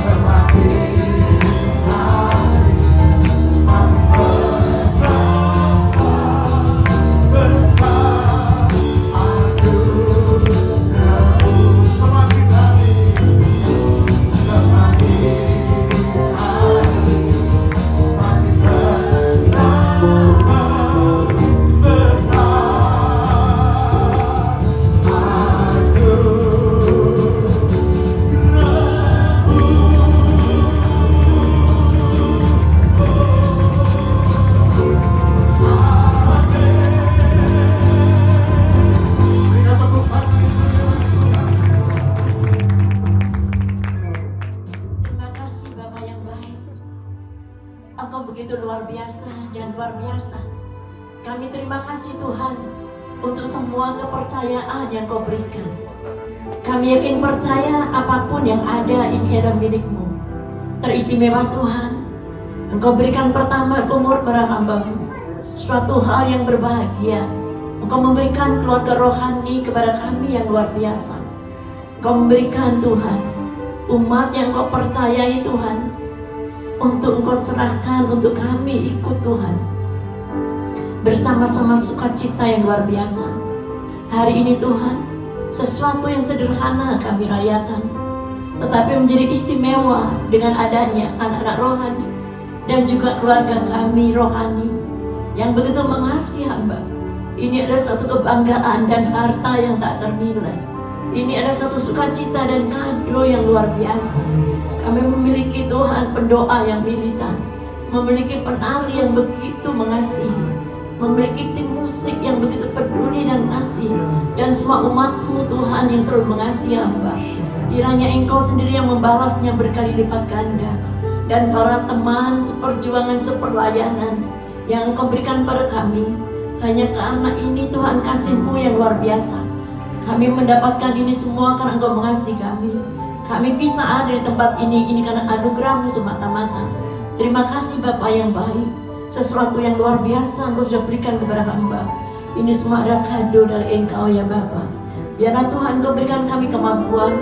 Semakin hari semakin bertambah. Besar anugerah-Mu. Semakin hari semakin bertambah.
Terima kasih Bapak yang baik. Engkau begitu luar biasa dan luar biasa. Kami terima kasih Tuhan untuk semua kepercayaan yang Kau berikan. Kami yakin percaya apapun yang ada ini adalah milik-Mu. Teristimewa Tuhan, Engkau berikan pertama umur para hamba-Mu. suatu hal yang berbahagia. Engkau memberikan keluarga rohani kepada kami yang luar biasa. Engkau memberikan Tuhan umat yang Engkau percayai Tuhan, untuk Engkau serahkan untuk kami ikut Tuhan, bersama-sama sukacita yang luar biasa. Hari ini Tuhan, sesuatu yang sederhana kami rayakan, tetapi menjadi istimewa dengan adanya anak-anak rohani dan juga keluarga kami rohani yang begitu mengasihi hamba. Ini adalah satu kebanggaan dan harta yang tak ternilai. Ini adalah satu sukacita dan kado yang luar biasa. Kami memiliki Tuhan pendoa yang militan, memiliki penari yang begitu mengasihi, memiliki tim musik yang begitu peduli dan kasih, dan semua umat-Mu Tuhan yang selalu mengasihi hamba. Kiranya Engkau sendiri yang membalasnya berkali lipat ganda, dan para teman seperjuangan seperlayanan yang Engkau berikan pada kami, hanya karena ini Tuhan kasih-Mu yang luar biasa. Kami mendapatkan ini semua karena Engkau mengasihi kami. Kami bisa ada di tempat ini karena anugerah-Mu semata-mata. Terima kasih Bapa yang baik. Sesuatu yang luar biasa Engkau sudah berikan kepada hamba. Ini semua adalah kado dari Engkau ya Bapa. Biarlah Tuhan Engkau berikan kami kemampuan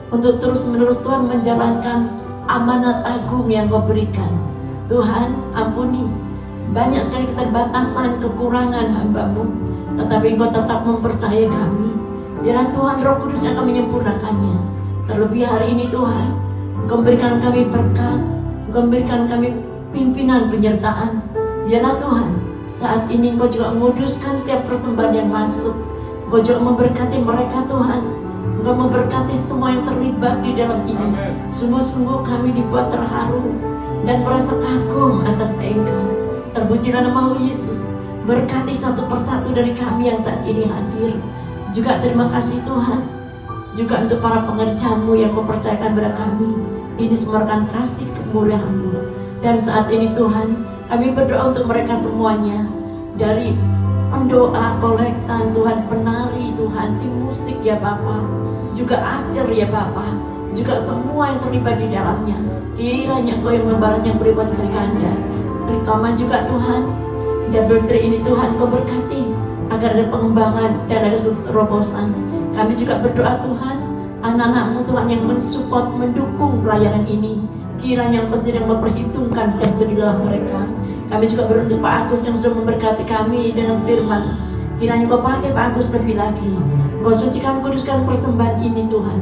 untuk terus-menerus Tuhan menjalankan amanat agung yang Engkau berikan. Tuhan ampuni banyak sekali keterbatasan, kekurangan hamba-Mu, tetapi Engkau tetap mempercayai kami. Biarlah Tuhan Roh Kudus yang akan menyempurnakannya. Terlebih hari ini Tuhan, Engkau berikan kami berkat, Engkau berikan kami pimpinan penyertaan. Biarlah Tuhan, saat ini Engkau juga menguduskan setiap persembahan yang masuk. Engkau juga memberkati mereka Tuhan. Engkau memberkati semua yang terlibat di dalam ini. Sungguh-sungguh kami dibuat terharu dan merasa kagum atas Engkau. Terpujilah nama Yesus. Berkati satu persatu dari kami yang saat ini hadir. Juga terima kasih Tuhan, juga untuk para pengerja-Mu yang Kau percayakan kepada kami. Ini semua merupakan kasih kemuliaan-Mu. Dan saat ini Tuhan, kami berdoa untuk mereka semuanya, dari pendoa, kolektan Tuhan, penari Tuhan, tim musik ya Bapa, juga asir ya Bapa, juga semua yang terlibat di dalamnya. Kiranya Engkau yang membalasnya berlipat kali ganda. Terutama juga Tuhan, Double Tree ini Tuhan Kau berkati, agar ada pengembangan dan ada terobosan. Kami juga berdoa Tuhan, anak-anak-Mu Tuhan yang mensupport, mendukung pelayanan ini, kiranya Engkau sendiri yang memperhitungkan setiap jeri dalam mereka. Kami juga berdoa untuk Pak Agus yang sudah memberkati kami dengan firman. Kiranya Engkau pakai Pak Agus lebih lagi. Engkau sucikan, kuduskan persembahan ini Tuhan.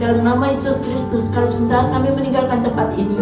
Dalam nama Yesus Kristus, kalau sebentar kami meninggalkan tempat ini,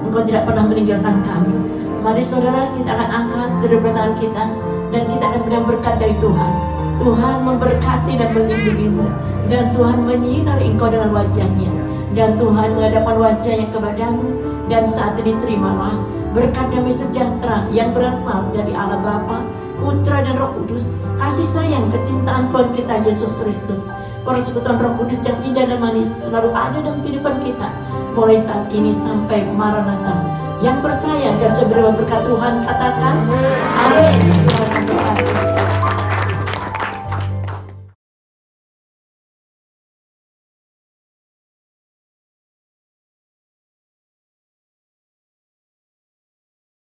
Engkau tidak pernah meninggalkan kami. Mari saudara, kita akan angkat kedua tangan kita, dan kita akan berikan berkat dari Tuhan. Tuhan memberkati dan melindungi-Mu, dan Tuhan menyinari Engkau dengan wajah-Nya, dan Tuhan menghadapkan wajah-Nya kepadamu. Dan saat ini terimalah berkat damai sejahtera yang berasal dari Allah Bapa, Putra dan Roh Kudus, kasih sayang, kecintaan Tuhan kita Yesus Kristus, persekutuan Roh Kudus yang indah dan manis selalu ada dalam kehidupan kita, mulai saat ini sampai Maranatha. Yang percaya dan berkat Tuhan katakan amin.